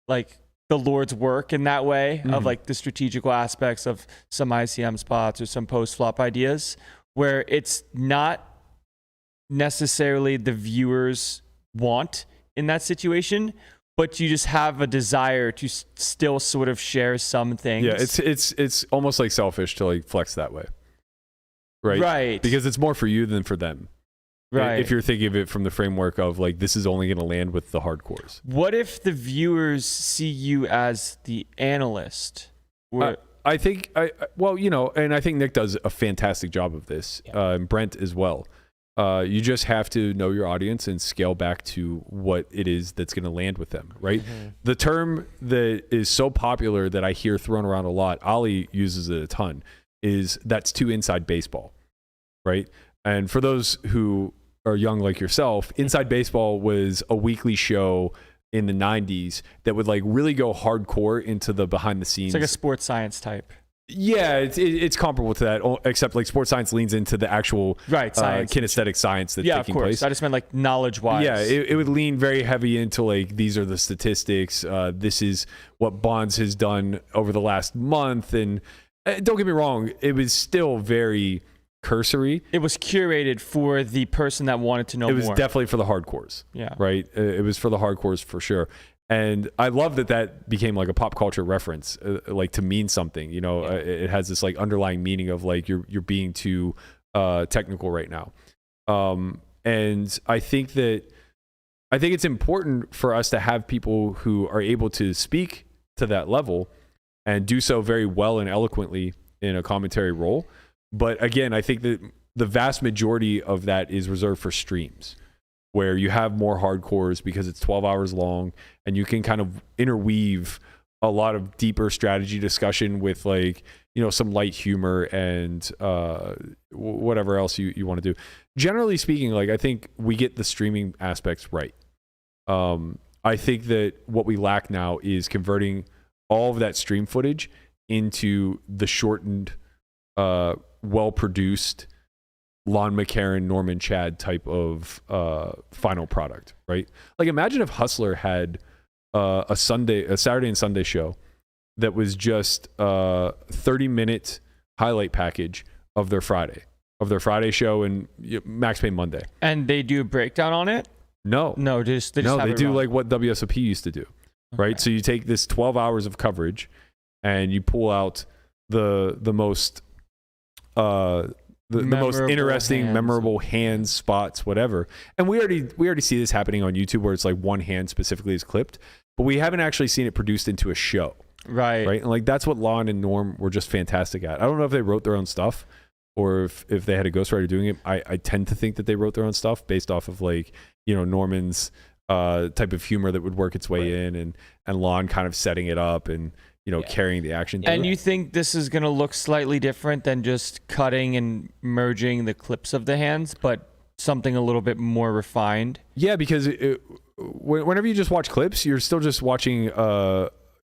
like, the Lord's work in that way, of like the strategical aspects of some ICM spots or some post flop ideas, where it's not necessarily the viewers want in that situation, but you just have a desire to still sort of share some things. Yeah, it's almost like selfish to like flex that way, right? Right. Because it's more for you than for them. Right. If you're thinking of it from the framework of like, this is only going to land with the hardcores. What if the viewers see you as the analyst? I think, and I think Nick does a fantastic job of this, and Brent as well. You just have to know your audience and scale back to what it is that's going to land with them, right? The term that is so popular that I hear thrown around a lot, Ali uses it a ton, is that's too inside baseball, right? And for those who are young like yourself, Inside Baseball was a weekly show in the 90s that would like really go hardcore into the behind the scenes. It's like a sports science type. Yeah, it's comparable to that, except like sports science leans into the actual science. kinesthetic science that's taking place. I just meant like knowledge-wise. Yeah, it would lean very heavy into like, these are the statistics. This is what Bonds has done over the last month. And don't get me wrong, it was still very cursory. It was curated for the person that wanted to know more. It was definitely for the hardcores. Yeah. Right? It was for the hardcores for sure. And I love that became like a pop culture reference, like to mean something. It has this like underlying meaning of like you're being too technical right now. And I think it's important for us to have people who are able to speak to that level and do so very well and eloquently in a commentary role. But again, I think that the vast majority of that is reserved for streams, where you have more hardcores because it's 12 hours long and you can kind of interweave a lot of deeper strategy discussion with like, some light humor and whatever else you want to do. Generally speaking, like I think we get the streaming aspects right. I think that what we lack now is converting all of that stream footage into the shortened, well-produced Lon Mceachern, Norman Chad type of final product, right? Like imagine if Hustler had a Saturday and Sunday show that was just a 30-minute highlight package of their Friday show and Max Pay Monday. And they do a breakdown on it? No, they do like what WSOP used to do. right? So you take this 12 hours of coverage and you pull out the most the most interesting, hands. memorable hands, spots, whatever. And we already see this happening on YouTube where it's like one hand specifically is clipped, but we haven't actually seen it produced into a show. Right. And like that's what Lon and Norm were just fantastic at. I don't know if they wrote their own stuff or if they had a ghostwriter doing it. I tend to think that they wrote their own stuff based off of like, Norman's type of humor that would work its way in and Lon kind of setting it up and carrying the action. And you think this is going to look slightly different than just cutting and merging the clips of the hands, but something a little bit more refined? Yeah, because whenever you just watch clips, you're still just watching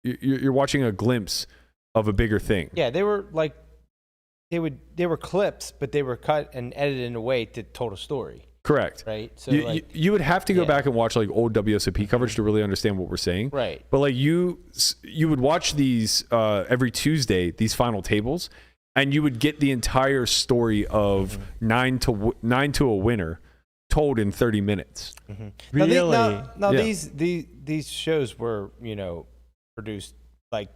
you're watching a glimpse of a bigger thing. Yeah, they were like they were clips, but they were cut and edited in a way to told a story. Correct. Right. So you would have to go back and watch like old WSOP coverage to really understand what we're saying. Right. But like you would watch these every Tuesday, these final tables, and you would get the entire story of nine to a winner told in 30 minutes. Mm-hmm. Really? Now these shows were produced like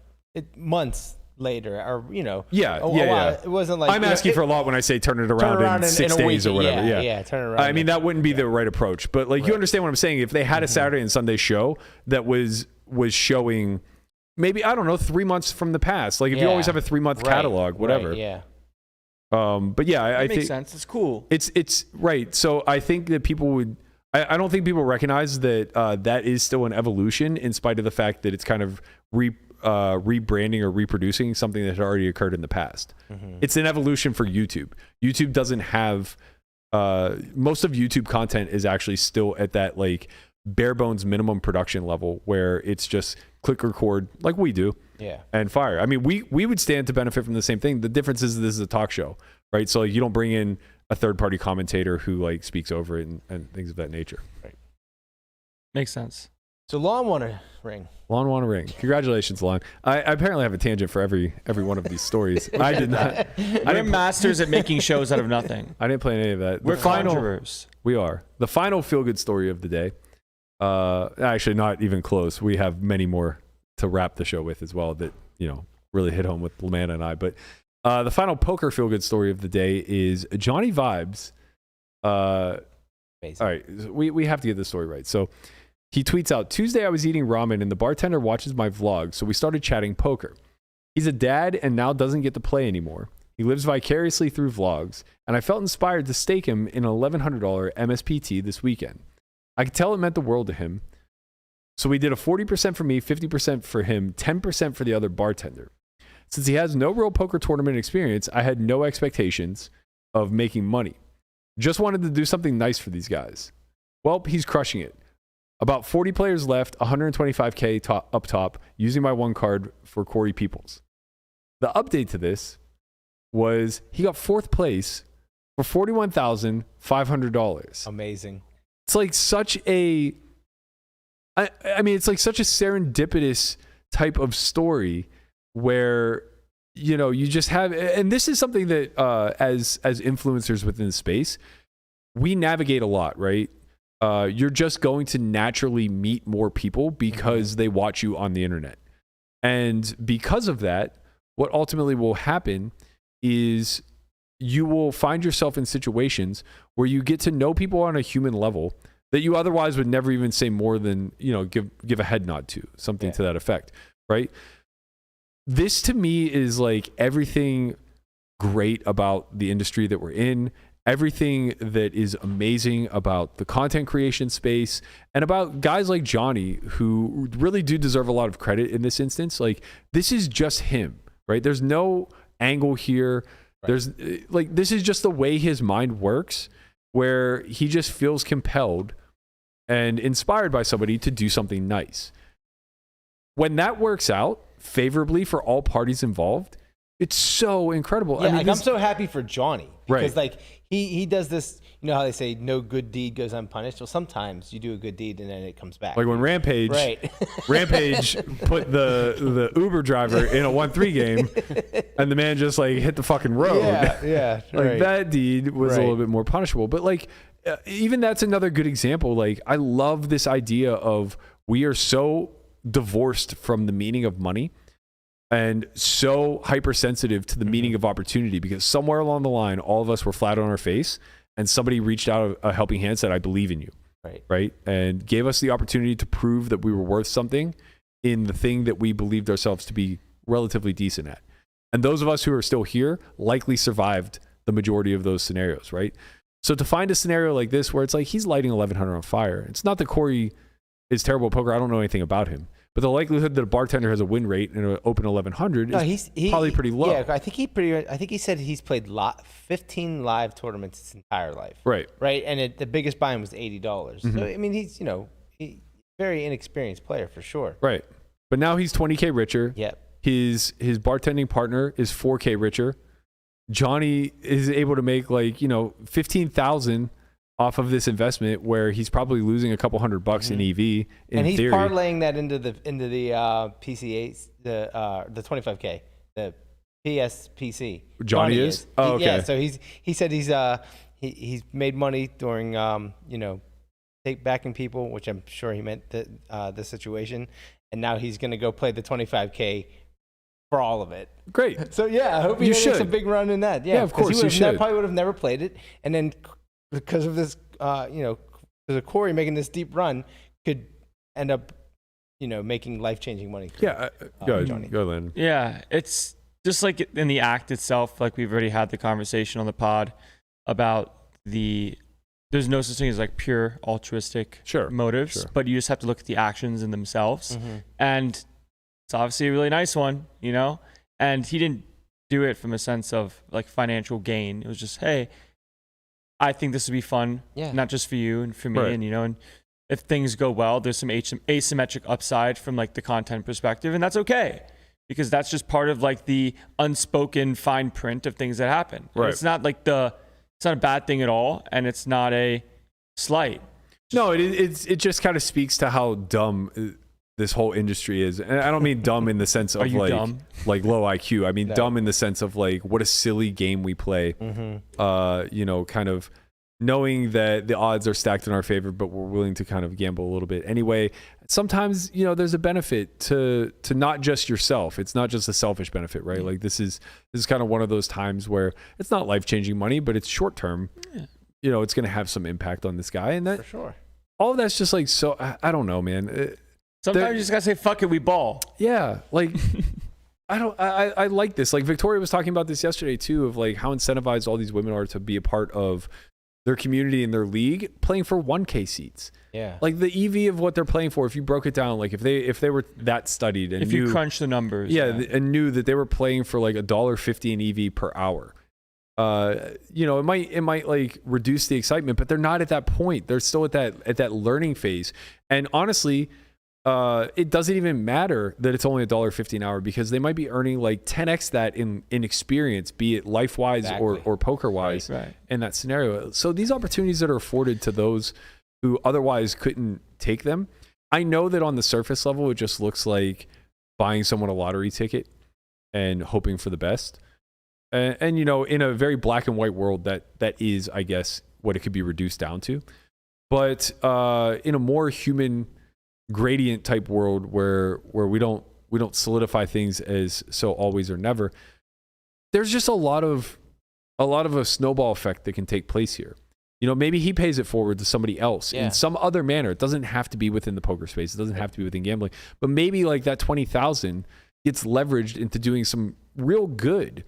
months later, or it wasn't like I'm asking for a lot when I say turn it around in 6 days or whatever. Yeah, turn it around. I mean that wouldn't be the right approach, but like you understand what I'm saying. If they had a Saturday and Sunday show that was showing maybe 3 months from the past, like if you always have a 3-month catalog, whatever. But yeah, I think makes sense. It's cool. It's right. So I think that people would. I don't think people recognize that that is still an evolution, in spite of the fact that it's kind of rebranding or reproducing something that had already occurred in the past. It's an evolution for YouTube. YouTube doesn't have most of YouTube content is actually still at that like bare bones minimum production level where it's just click record like we do and fire. I mean, we would stand to benefit from the same thing. The difference is this is a talk show, right? So like, you don't bring in a third party commentator who like speaks over it and things of that nature. Right. Makes sense. So Lon won a ring. Lon won a ring. Congratulations, Lon. I apparently have a tangent for every one of these stories. I did not. We're masters at making shows out of nothing. I didn't plan any of that. We're conjurers. We are. The final feel-good story of the day. Actually, not even close. We have many more to wrap the show with as well that, really hit home with Lamanna and I. But the final poker feel-good story of the day is Johnnie Vibes. All right. We have to get this story right. So he tweets out, Tuesday I was eating ramen and the bartender watches my vlog, so we started chatting poker. He's a dad and now doesn't get to play anymore. He lives vicariously through vlogs, and I felt inspired to stake him in an $1,100 MSPT this weekend. I could tell it meant the world to him. So we did a 40% for me, 50% for him, 10% for the other bartender. Since he has no real poker tournament experience, I had no expectations of making money. Just wanted to do something nice for these guys. Well, he's crushing it. About 40 players left, 125K up top, using my one card for Corey Peoples. The update to this was he got 4th place for $41,500. Amazing. It's like such a, I mean, it's like such a serendipitous type of story where, you just have, and this is something that as influencers within the space, we navigate a lot, right? You're just going to naturally meet more people because they watch you on the internet. And because of that, what ultimately will happen is you will find yourself in situations where you get to know people on a human level that you otherwise would never even say more than, give a head nod to, something to that effect, right? This to me is like everything great about the industry that we're in. Everything that is amazing about the content creation space and about guys like Johnnie who really do deserve a lot of credit in this instance. Like this is just him, right? There's no angle here. Right. There's like, this is just the way his mind works where he just feels compelled and inspired by somebody to do something nice. When that works out favorably for all parties involved, it's so incredible. Yeah, I mean, I'm so happy for Johnnie because right. He does this, how they say no good deed goes unpunished. Well, sometimes you do a good deed and then it comes back. Like when Rampage put the Uber driver in a 1-3 game and the man just like hit the fucking road. Yeah. Like that deed was a little bit more punishable. But like even that's another good example. Like I love this idea of we are so divorced from the meaning of money and so hypersensitive to the meaning of opportunity, because somewhere along the line, all of us were flat on our face and somebody reached out a helping hand, said, I believe in you. Right. And gave us the opportunity to prove that we were worth something in the thing that we believed ourselves to be relatively decent at. And those of us who are still here likely survived the majority of those scenarios, right? So to find a scenario like this where it's like he's lighting 1100 on fire, it's not that Corey is terrible at poker. I don't know anything about him. But the likelihood that a bartender has a win rate in an open 1100 is probably pretty low. Yeah, I think he said he's played 15 live tournaments his entire life. Right. And the biggest buy-in was $80. So I mean, he's very inexperienced player for sure. Right. But now he's 20K richer. Yep. His bartending partner is 4K richer. Johnny is able to make 15,000 off of this investment, where he's probably losing a couple $100 in EV. And he's theory. parlaying that into the PCAs, the 25K, the PSPC. Johnny is? Oh, okay. Yeah. So he said he's made money during take backing people, which I'm sure he meant the situation, and now he's going to go play the 25K for all of it. Great. So yeah, I hope he makes a big run in that. Yeah, of course he probably would have never played it, and then because of this, because of Corey making this deep run, could end up, making life-changing money. Yeah, go, Landon. Yeah, it's just like in the act itself, like we've already had the conversation on the pod about there's no such thing as like pure altruistic motives, but you just have to look at the actions in themselves. And it's obviously a really nice one, and he didn't do it from a sense of like financial gain. It was just, hey, I think this would be fun, not just for you and for me. Right. And, and if things go well, there's some asymmetric upside from like the content perspective, and that's okay, because that's just part of like the unspoken fine print of things that happen. Right. It's not like it's not a bad thing at all, and it's not a slight. No, it just kind of speaks to how dumb this whole industry is. And I don't mean dumb in the sense of like low IQ. I mean dumb in the sense of like what a silly game we play. Kind of knowing that the odds are stacked in our favor, but we're willing to kind of gamble a little bit anyway. Sometimes, there's a benefit to not just yourself. It's not just a selfish benefit, right? Like this is kind of one of those times where it's not life-changing money, but it's short term. Yeah. It's going to have some impact on this guy, and that for sure. All of that's just like, so I don't know, man. Sometimes you just gotta say, fuck it, we ball. Yeah. Like, I like this. Like Victoria was talking about this yesterday too, of like how incentivized all these women are to be a part of their community and their league playing for 1K seats. Yeah. Like the EV of what they're playing for, if you broke it down, like if they were that studied and you crunch the numbers. Yeah. And knew that they were playing for like $1.50 in EV per hour. It might like reduce the excitement, but they're not at that point. They're still at that learning phase. And honestly, it doesn't even matter that it's only $1.50 an hour, because they might be earning like 10x that in experience, be it life-wise or poker-wise in that scenario. So these opportunities that are afforded to those who otherwise couldn't take them, I know that on the surface level, it just looks like buying someone a lottery ticket and hoping for the best. And in a very black and white world, that is, I guess, what it could be reduced down to. But in a more human gradient type world where we don't solidify things as so always or never, there's just a lot of a snowball effect that can take place here. Maybe he pays it forward to somebody else in some other manner. It doesn't have to be within the poker space. It doesn't have to be within gambling, but maybe like that 20,000 gets leveraged into doing some real good,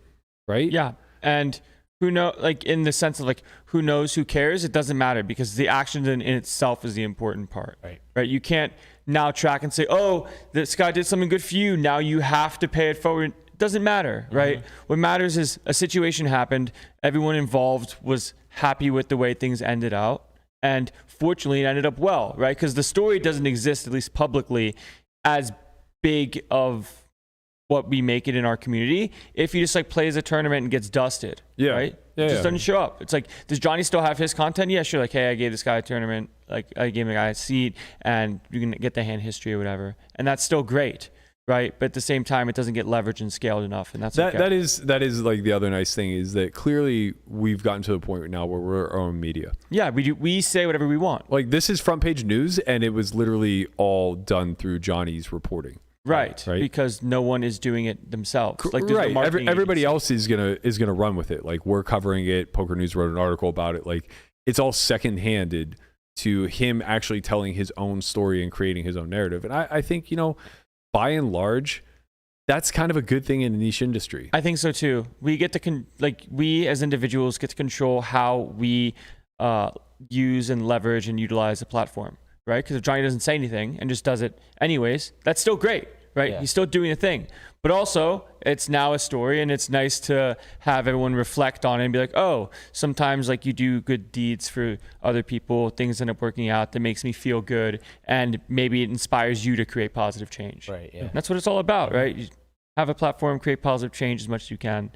right? Yeah. And who know, like in the sense of like, who knows, who cares? It doesn't matter, because the action in itself is the important part, right? You can't now track and say, oh, this guy did something good for you, now you have to pay it forward. It doesn't matter, right? What matters is a situation happened, everyone involved was happy with the way things ended out, and fortunately it ended up well, right? Because the story doesn't exist, at least publicly, as big of what we make it in our community if he just like plays a tournament and gets dusted, right? Just doesn't show up. It's like, does Johnny still have his content? Yeah, sure. Like, hey, I gave this guy a tournament, like I gave a guy a seat, and you can get the hand history or whatever, and that's still great, right? But at the same time, it doesn't get leveraged and scaled enough, and that's okay. That is like the other nice thing is that clearly we've gotten to the point now where we're our own media. Yeah, we say whatever we want. Like this is front page news, and it was literally all done through Johnny's reporting. Right, because no one is doing it themselves. Like there's no everybody else is gonna run with it. Like we're covering it. Poker News wrote an article about it. Like it's all second-handed to him actually telling his own story and creating his own narrative. And I think, by and large, that's kind of a good thing in the niche industry. I think so too. We get to we as individuals get to control how we use and leverage and utilize the platform, right? Because if Johnny doesn't say anything and just does it anyways, that's still great, right? Yeah. He's still doing a thing. But also, it's now a story, and it's nice to have everyone reflect on it and be like, oh, sometimes like you do good deeds for other people, things end up working out, that makes me feel good, and maybe it inspires you to create positive change. Right, yeah. That's what it's all about, right? You have a platform, create positive change as much as you can,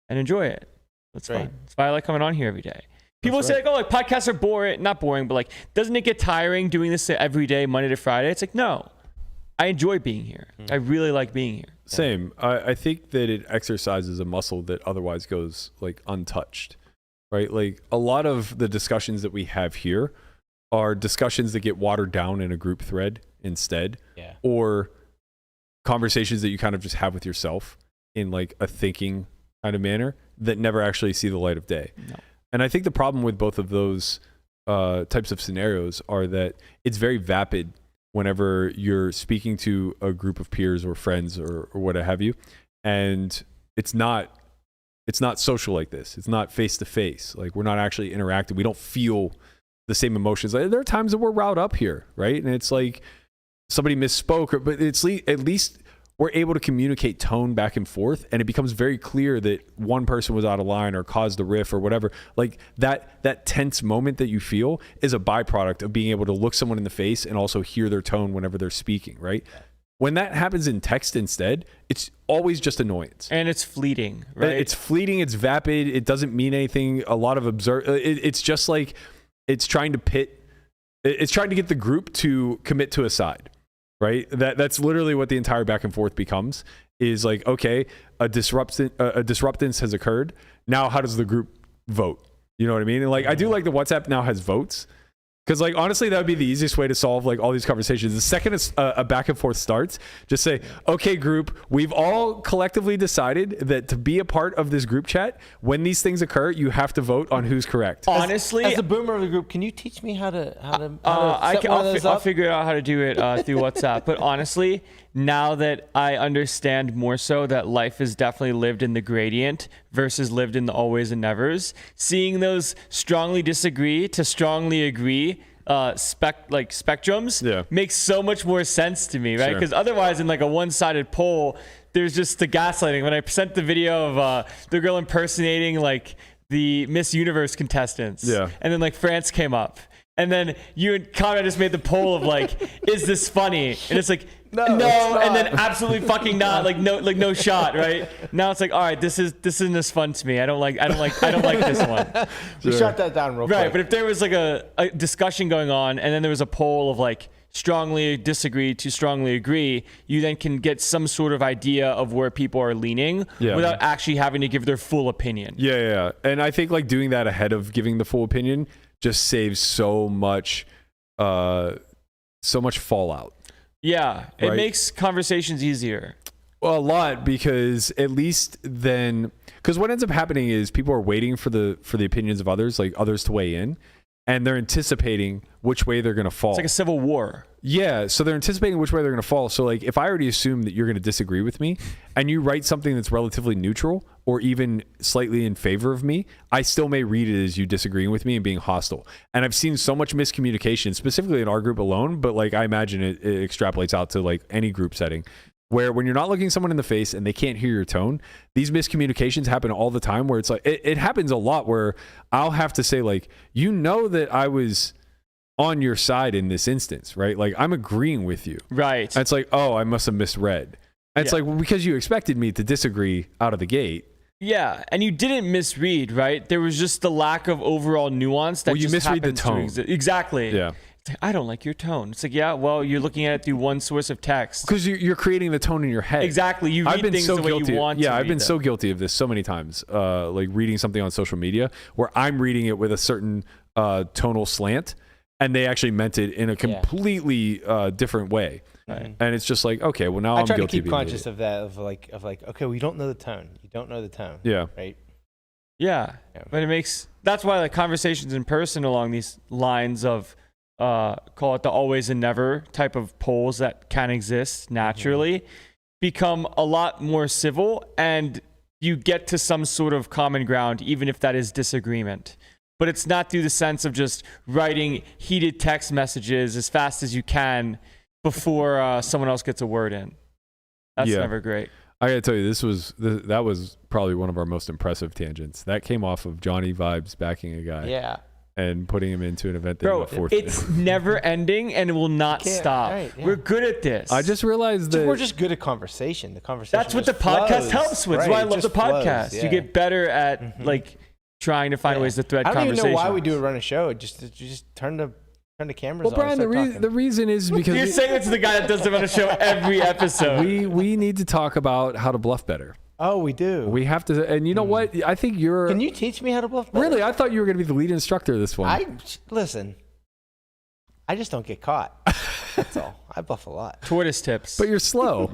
and enjoy it. That's fun. That's why I like coming on here every day. People say like, oh, like podcasts are boring. Not boring, but like, doesn't it get tiring doing this every day, Monday to Friday? It's like, no. I enjoy being here. I really like being here. Same. I think that it exercises a muscle that otherwise goes like untouched, right? Like a lot of the discussions that we have here are discussions that get watered down in a group thread instead, or conversations that you kind of just have with yourself in like a thinking kind of manner that never actually see the light of day. No. And I think the problem with both of those types of scenarios are that it's very vapid whenever you're speaking to a group of peers or friends or what have you, and it's not social like this. It's not face to face. Like we're not actually interacting. We don't feel the same emotions. Like, there are times that we're riled up here, right? And it's like somebody misspoke, but it's at least we're able to communicate tone back and forth, and it becomes very clear that one person was out of line or caused a riff or whatever. Like that tense moment that you feel is a byproduct of being able to look someone in the face and also hear their tone whenever they're speaking, right? When that happens in text instead, it's always just annoyance. And it's fleeting, right? It's fleeting, it's vapid, it doesn't mean anything. A lot of it's just like it's trying to get the group to commit to a side. Right? That's literally what the entire back and forth becomes, is like, okay, a disruptance has occurred. Now, how does the group vote? You know what I mean? And like, I do like the WhatsApp now has votes. Because like, honestly, that would be the easiest way to solve like all these conversations. The second a back and forth starts, just say, okay, group, we've all collectively decided that to be a part of this group chat, when these things occur, you have to vote on who's correct. Honestly, as a boomer of the group, can you teach me how to I'll figure out how to do it through WhatsApp. But honestly, now that I understand more so that life is definitely lived in the gradient versus lived in the always and nevers, seeing those strongly disagree to strongly agree spectrums makes so much more sense to me, right? Because otherwise, in like a one-sided poll, there's just the gaslighting. When I sent the video of the girl impersonating like the Miss Universe contestants, and then like France came up, and then you and Conrad just made the poll of like, is this funny? And it's like, no, and then absolutely fucking not, like no shot, right? Now it's like, all right, this isn't as fun to me. I don't like this one. We shut that down real quick. Right, but if there was like a discussion going on, and then there was a poll of like strongly disagree to strongly agree, you then can get some sort of idea of where people are leaning without actually having to give their full opinion. Yeah. And I think like doing that ahead of giving the full opinion just saves so much fallout. Yeah, it makes conversations easier. Well, a lot, because at least then, because what ends up happening is people are waiting for the opinions of others, like others to weigh in, and they're anticipating which way they're going to fall. It's like a civil war. Yeah, so they're anticipating which way they're going to fall. So like, if I already assume that you're going to disagree with me, and you write something that's relatively neutral or even slightly in favor of me, I still may read it as you disagreeing with me and being hostile. And I've seen so much miscommunication, specifically in our group alone, but like I imagine it extrapolates out to like any group setting, where when you're not looking someone in the face and they can't hear your tone, these miscommunications happen all the time, where it's like, it happens a lot where I'll have to say like, you know that I was on your side in this instance, right? Like I'm agreeing with you. Right. And it's like, oh, I must have misread. And it's like, well, because you expected me to disagree out of the gate. Yeah, and you didn't misread, right? There was just the lack of overall nuance that you misread the tone. Exactly. Yeah. It's like, I don't like your tone. It's like, yeah, well, you're looking at it through one source of text. Because you're creating the tone in your head. Exactly. You read things the way you want to. Yeah, I've been read so them. guilty of this so many times. Like reading something on social media where I'm reading it with a certain tonal slant, and they actually meant it in a completely different way. Right. And it's just like, okay, well now I I'm try to guilty. keep conscious of that, of like, okay, we don't know the tone. You don't know the tone. Yeah. Right. Yeah, but that's why like conversations in person along these lines of call it the always and never type of polls that can exist naturally become a lot more civil, and you get to some sort of common ground, even if that is disagreement. But it's not through the sense of just writing heated text messages as fast as you can before someone else gets a word in. That's never great. I gotta tell you, that was probably one of our most impressive tangents. That came off of Johnnie Vibes backing a guy. Yeah. And putting him into an event that Bro, got fourth. it's never ending and it will not stop. Right, yeah. We're good at this. I just realized that We're just good at conversation. The conversation. That's what the just podcast flows. helps with. Right, That's why I it love the just flows, podcast. yeah. You get better at like trying to find ways to thread I don't conversation. even know why we do run a show. You just turn the cameras well, on. Brian, and start talking. the reason is because You're saying it to the guy that does them on a show every episode. we need to talk about how to bluff better. Oh, we do. We have to, and you know what? I think you're. Can you teach me how to bluff better? Really? I thought you were going to be the lead instructor of this one. Listen. I just don't get caught. That's all. I bluff a lot. Tortoise tips. But you're slow.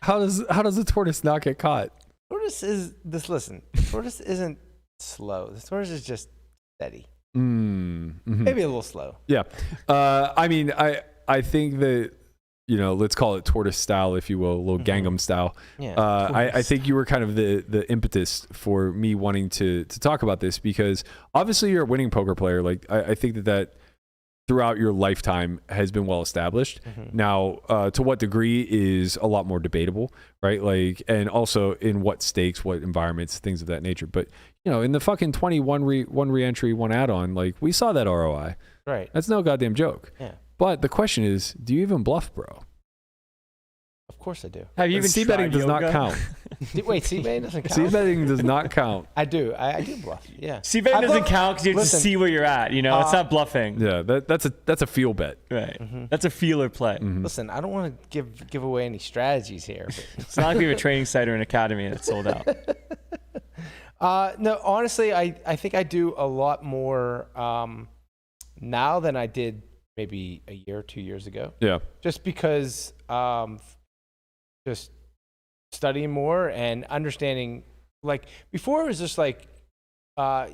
How does a tortoise not get caught? Tortoise is this. Listen, the tortoise isn't slow. The tortoise is just steady. Mm-hmm. Maybe a little slow. Yeah. I mean, I think that, you know, let's call it tortoise style, if you will, a little Gangnam style. Yeah. I think you were kind of the impetus for me wanting to talk about this, because obviously you're a winning poker player. Like I think that throughout your lifetime has been well established. Now, to what degree is a lot more debatable, right? Like, and also in what stakes, what environments, things of that nature. But, you know, in the fucking 21 one re-entry, one add-on, like we saw that ROI. Right. That's no goddamn joke. Yeah. But the question is, do you even bluff, bro? Of course I do. Have you even C tried betting does not yoga? count. Wait, c-betting doesn't count? C betting does not count. I do. I do bluff. Yeah. C-betting I doesn't bluff- count because you have Listen, to see where you're at. You know, it's not bluffing. Yeah, that's a feel bet. Right. That's a feeler play. Listen, I don't want to give away any strategies here. But It's not like we have a training site or an academy that's sold out. no, honestly, I think I do a lot more now than I did maybe a year or 2 years ago. Yeah. Just because just studying more and understanding, like before it was just like,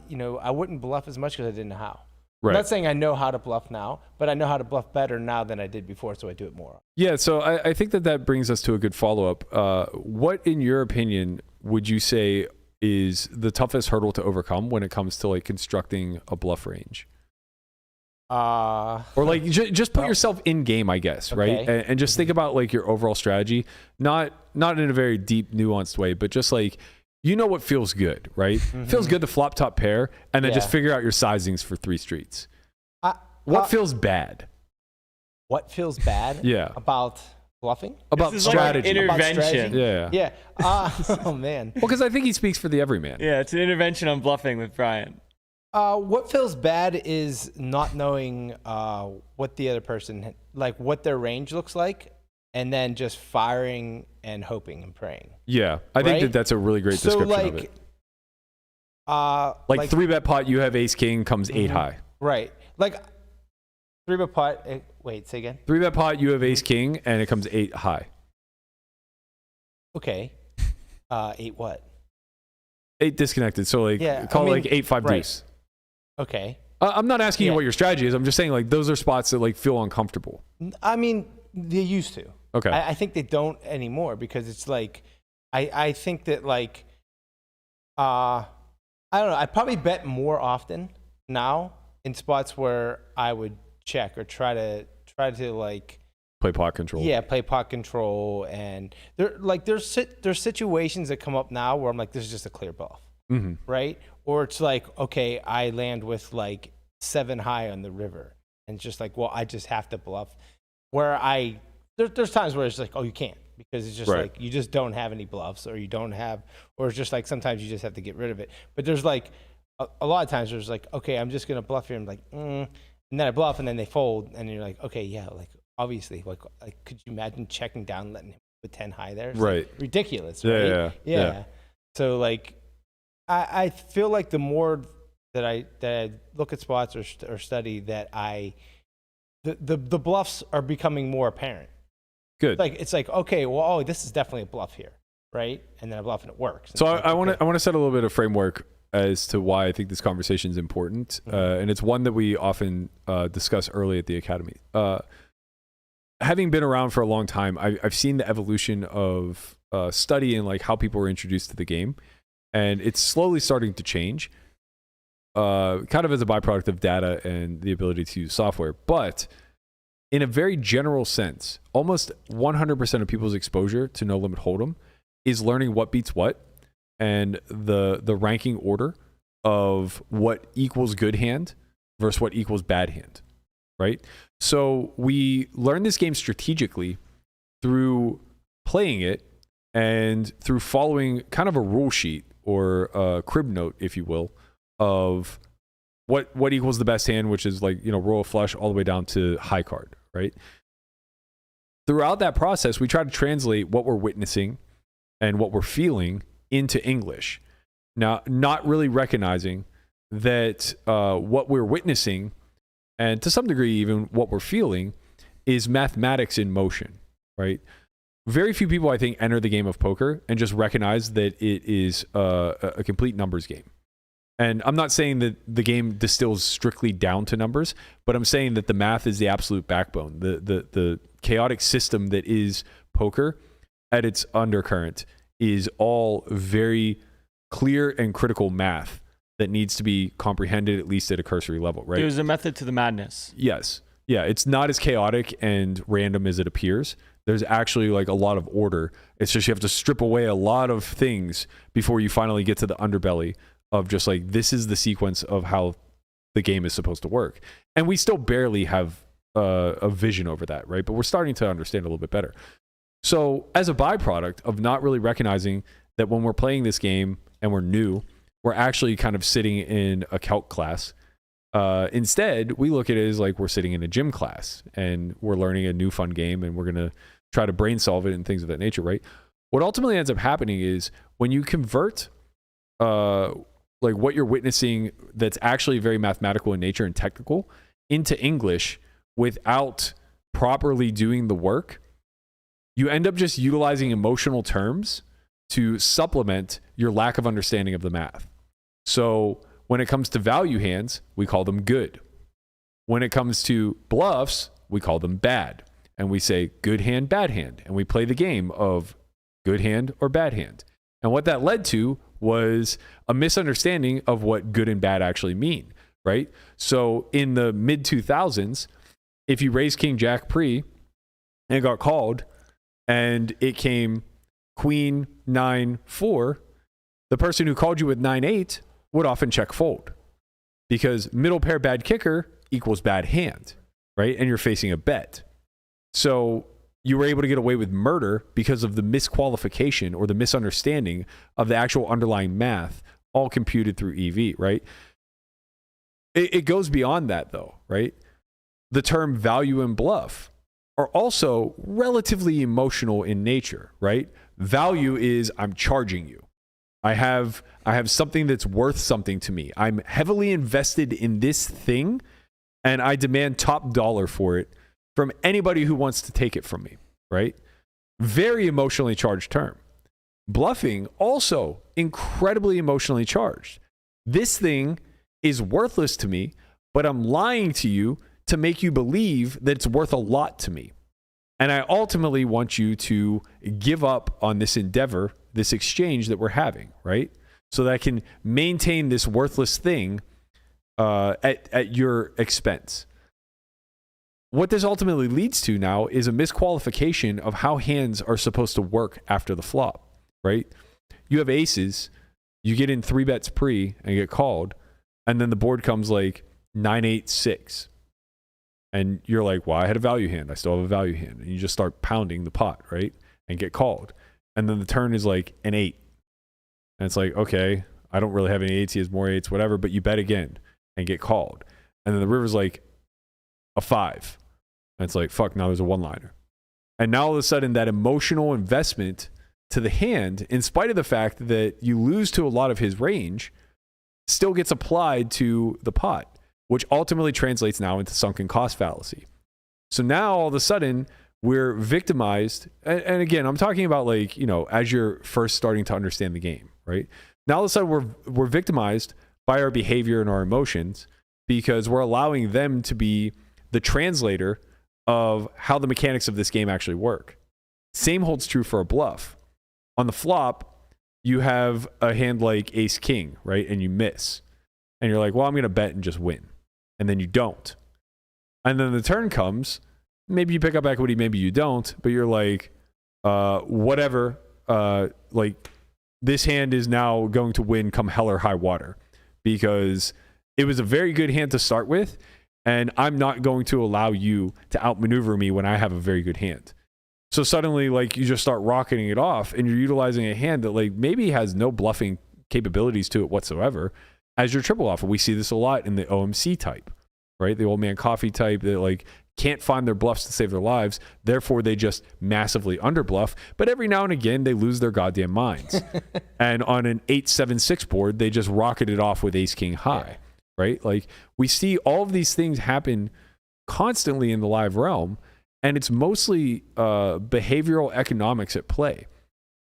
you know, I wouldn't bluff as much because I didn't know how. Right. I'm not saying I know how to bluff now, but I know how to bluff better now than I did before, so I do it more. Yeah, so I think that brings us to a good follow-up. What, in your opinion, would you say is the toughest hurdle to overcome when it comes to like constructing a bluff range? Or like just put yourself in game, I guess, right? Okay. And just think about like your overall strategy, not in a very deep, nuanced way, but just like, you know what feels good, right? Feels good to flop top pair and then just figure out your sizings for 3 streets. What feels bad? What feels bad? Yeah. About bluffing? About This is like strategy. intervention. Yeah. Yeah. Oh man. Well, because I think he speaks for the everyman. Yeah, it's an intervention on bluffing with Brian. What feels bad is not knowing what the other person, like what their range looks like, and then just firing and hoping and praying. Yeah, I think Right? that's a really great So description of it. Like 3-bet pot, you have ace king, comes 8 high. Right. Like 3-bet pot. Wait, say again. 3-bet pot, you have ace king, and it comes 8 high. Okay. 8 what? 8 disconnected. So like, Yeah, call I mean, it like 8-5 right. deuce. Okay. I'm not asking you Yeah. what your strategy is. I'm just saying like those are spots that like feel uncomfortable. I mean, they used to. Okay. I think they don't anymore because it's like, I think that like, I don't know. I probably bet more often now in spots where I would check or try to like Play pot control. Yeah, play pot control, and there's situations that come up now where I'm like, this is just a clear bluff, right? Or it's like, okay, I land with like 7 high on the river, and it's just like, well, I just have to bluff. Where there's times where it's like, oh, you can't, because it's just Right. like you just don't have any bluffs, or you don't have, or it's just like sometimes you just have to get rid of it. But there's like a lot of times there's like, okay, I'm just gonna bluff here. I'm like, and and then I bluff, and then they fold, and you're like, okay, yeah, like obviously, like could you imagine checking down, letting him with 10 high there? It's Right. like ridiculous, right? Yeah. So like, I feel like the more that I look at spots or study, that the bluffs are becoming more apparent. Good. It's like okay, well, this is definitely a bluff here, right? And then I bluff and it works. So I want to set a little bit of framework as to why I think this conversation is important, and it's one that we often discuss early at the academy. Having been around for a long time, I've seen the evolution of study and like how people were introduced to the game, and it's slowly starting to change, kind of as a byproduct of data and the ability to use software. But in a very general sense, almost 100% of people's exposure to No Limit Hold'em is learning what beats what, and the ranking order of what equals good hand versus what equals bad hand, right? So we learn this game strategically through playing it and through following kind of a rule sheet or a crib note, if you will, of what equals the best hand, which is like, royal flush all the way down to high card, right? Throughout that process, we try to translate what we're witnessing and what we're feeling into English. Now, not really recognizing that what we're witnessing, and to some degree even what we're feeling, is mathematics in motion, right? Very few people, I think, enter the game of poker and just recognize that it is a complete numbers game. And I'm not saying that the game distills strictly down to numbers, but I'm saying that the math is the absolute backbone. The chaotic system that is poker at its undercurrent is all very clear and critical math that needs to be comprehended, at least at a cursory level, right? There's a method to the madness. Yes. Yeah, it's not as chaotic and random as it appears. There's actually like a lot of order. It's just you have to strip away a lot of things before you finally get to the underbelly of just like, this is the sequence of how the game is supposed to work. And we still barely have a vision over that, right? But we're starting to understand a little bit better. So as a byproduct of not really recognizing that when we're playing this game and we're new, we're actually kind of sitting in a calc class. Instead, we look at it as like we're sitting in a gym class and we're learning a new fun game and we're going to try to brain solve it and things of that nature, right? What ultimately ends up happening is when you convert like what you're witnessing that's actually very mathematical in nature and technical into English without properly doing the work, you end up just utilizing emotional terms to supplement your lack of understanding of the math. So when it comes to value hands, we call them good. When it comes to bluffs, we call them bad. And we say good hand, bad hand. And we play the game of good hand or bad hand. And what that led to was a misunderstanding of what good and bad actually mean, right? So in the mid 2000s, if you raised King Jack pre and it got called and it came Queen 9-4, the person who called you with 9-8 would often check fold because middle pair bad kicker equals bad hand, right? And you're facing a bet. So you were able to get away with murder because of the misqualification or the misunderstanding of the actual underlying math, all computed through EV, right? It goes beyond that though, right? The term value and bluff are also relatively emotional in nature, right? Value is I'm charging you. I have something that's worth something to me. I'm heavily invested in this thing and I demand top dollar for it from anybody who wants to take it from me, right? Very emotionally charged term. Bluffing, also incredibly emotionally charged. This thing is worthless to me, but I'm lying to you to make you believe that it's worth a lot to me. And I ultimately want you to give up on this endeavor, this exchange that we're having, right? So that I can maintain this worthless thing at your expense. What this ultimately leads to now is a misqualification of how hands are supposed to work after the flop, right? You have aces, you get in 3 bets pre and get called, and then the board comes like 9-8-6. And you're like, well, I had a value hand. I still have a value hand. And you just start pounding the pot, right? And get called. And then the turn is like an 8. And it's like, okay, I don't really have any 8s. He has more 8s, whatever. But you bet again and get called. And then the river's like a 5. And it's like, fuck, now there's a one-liner. And now all of a sudden that emotional investment to the hand, in spite of the fact that you lose to a lot of his range, still gets applied to the pot, which ultimately translates now into sunken cost fallacy. So now all of a sudden we're victimized. And again, I'm talking about like, you know, as you're first starting to understand the game, right? Now all of a sudden we're victimized by our behavior and our emotions because we're allowing them to be the translator of how the mechanics of this game actually work. Same holds true for a bluff. On the flop, you have a hand like ace king, right? And you miss. And you're like, well, I'm going to bet and just win. And then you don't. And then the turn comes. Maybe you pick up equity, maybe you don't. But you're like, whatever. Like, this hand is now going to win come hell or high water. Because it was a very good hand to start with. And I'm not going to allow you to outmaneuver me when I have a very good hand. So suddenly, like, you just start rocketing it off and you're utilizing a hand that, like, maybe has no bluffing capabilities to it whatsoever as your triple offer. We see this a lot in the OMC type, right? The old man coffee type that, like, can't find their bluffs to save their lives. Therefore, they just massively underbluff. But every now and again, they lose their goddamn minds. And on an 8-7-6 board, they just rocket it off with ace king high. Yeah. Right? Like, we see all of these things happen constantly in the live realm, and it's mostly behavioral economics at play,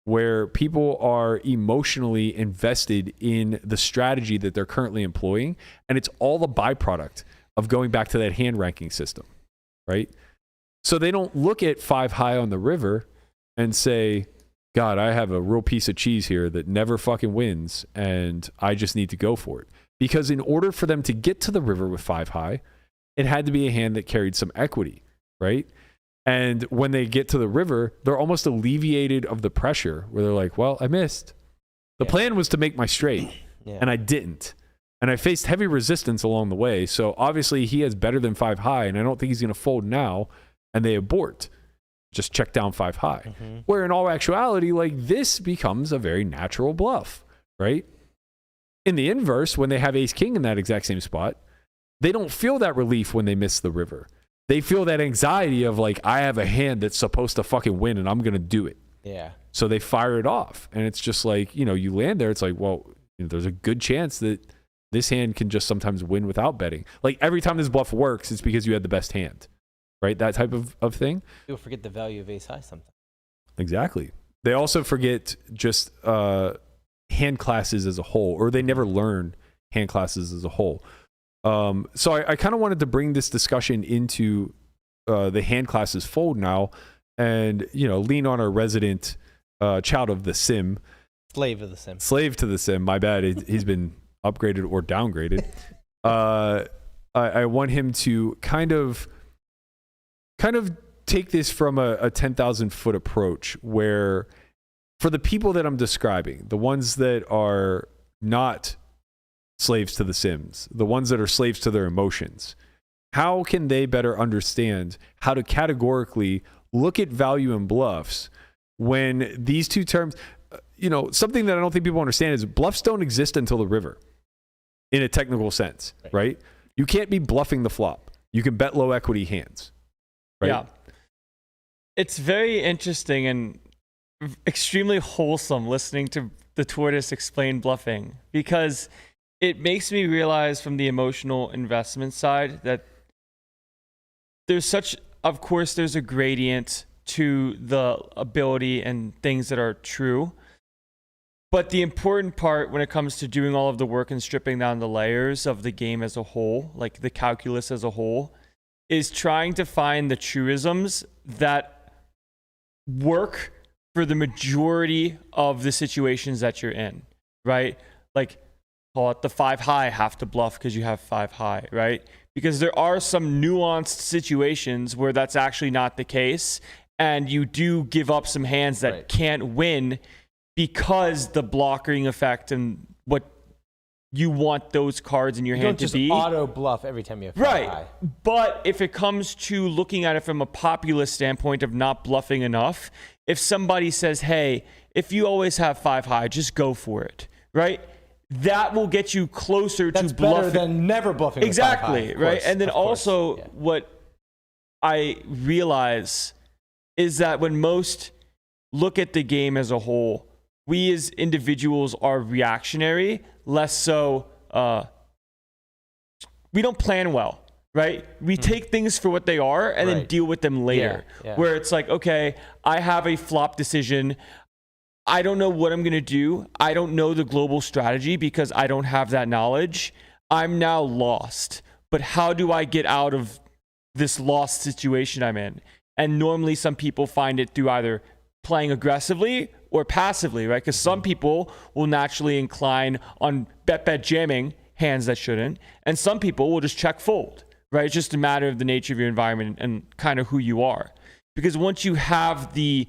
where people are emotionally invested in the strategy that they're currently employing, and it's all a byproduct of going back to that hand ranking system, right? So they don't look at 5 high on the river and say, God, I have a real piece of cheese here that never fucking wins, and I just need to go for it. Because in order for them to get to the river with 5 high, it had to be a hand that carried some equity, right? And when they get to the river, they're almost alleviated of the pressure where they're like, well, I missed. The plan was to make my straight, and I didn't. And I faced heavy resistance along the way. So obviously he has better than 5 high, and I don't think he's going to fold now, and they abort. Just check down 5 high. Mm-hmm. Where in all actuality, like, this becomes a very natural bluff, right? In the inverse, when they have ace king in that exact same spot, they don't feel that relief when they miss the river. They feel that anxiety of, like, I have a hand that's supposed to fucking win and I'm going to do it. Yeah. So they fire it off. And it's just like, you know, you land there. It's like, well, you know, there's a good chance that this hand can just sometimes win without betting. Like, every time this bluff works, it's because you had the best hand, right? That type of thing. People forget the value of ace high sometimes. Exactly. They also forget just hand classes as a whole, or they never learn hand classes as a whole. So I kind of wanted to bring this discussion into the hand classes fold now, and, you know, lean on our resident child of the sim, slave to the sim. My bad. He's been upgraded or downgraded. I want him to kind of take this from a 10,000 foot approach, where for the people that I'm describing, the ones that are not slaves to the sims, the ones that are slaves to their emotions, how can they better understand how to categorically look at value and bluffs when these two terms, you know, something that I don't think people understand is bluffs don't exist until the river in a technical sense, right? You can't be bluffing the flop. You can bet low equity hands, right? Yeah. It's very interesting and extremely wholesome listening to the tortoise explain bluffing, because it makes me realize from the emotional investment side that there's of course there's a gradient to the ability and things that are true. But the important part when it comes to doing all of the work and stripping down the layers of the game as a whole, like the calculus as a whole, is trying to find the truisms that work for the majority of the situations that you're in, right? Like, call it the 5 high, have to bluff because you have 5 high, right? Because there are some nuanced situations where that's actually not the case, and you do give up some hands that can't win because the blocking effect and what you want those cards in your hand to be. You don't just auto bluff every time you have 5 high. But if it comes to looking at it from a populist standpoint of not bluffing enough, if somebody says, hey, if you always have 5 high, just go for it, right? That will get you closer to bluffing. That's better than never bluffing. Exactly, with 5 high, right? And then also what I realize is that when most look at the game as a whole, we as individuals are reactionary, less so we don't plan well, right? We take things for what they are and then deal with them later. Yeah. Where it's like, okay, I have a flop decision. I don't know what I'm going to do. I don't know the global strategy because I don't have that knowledge. I'm now lost. But how do I get out of this lost situation I'm in? And normally some people find it through either playing aggressively or passively, right? Because some people will naturally incline on bet jamming hands that shouldn't. And some people will just check fold, right? It's just a matter of the nature of your environment and kind of who you are. Because once you have the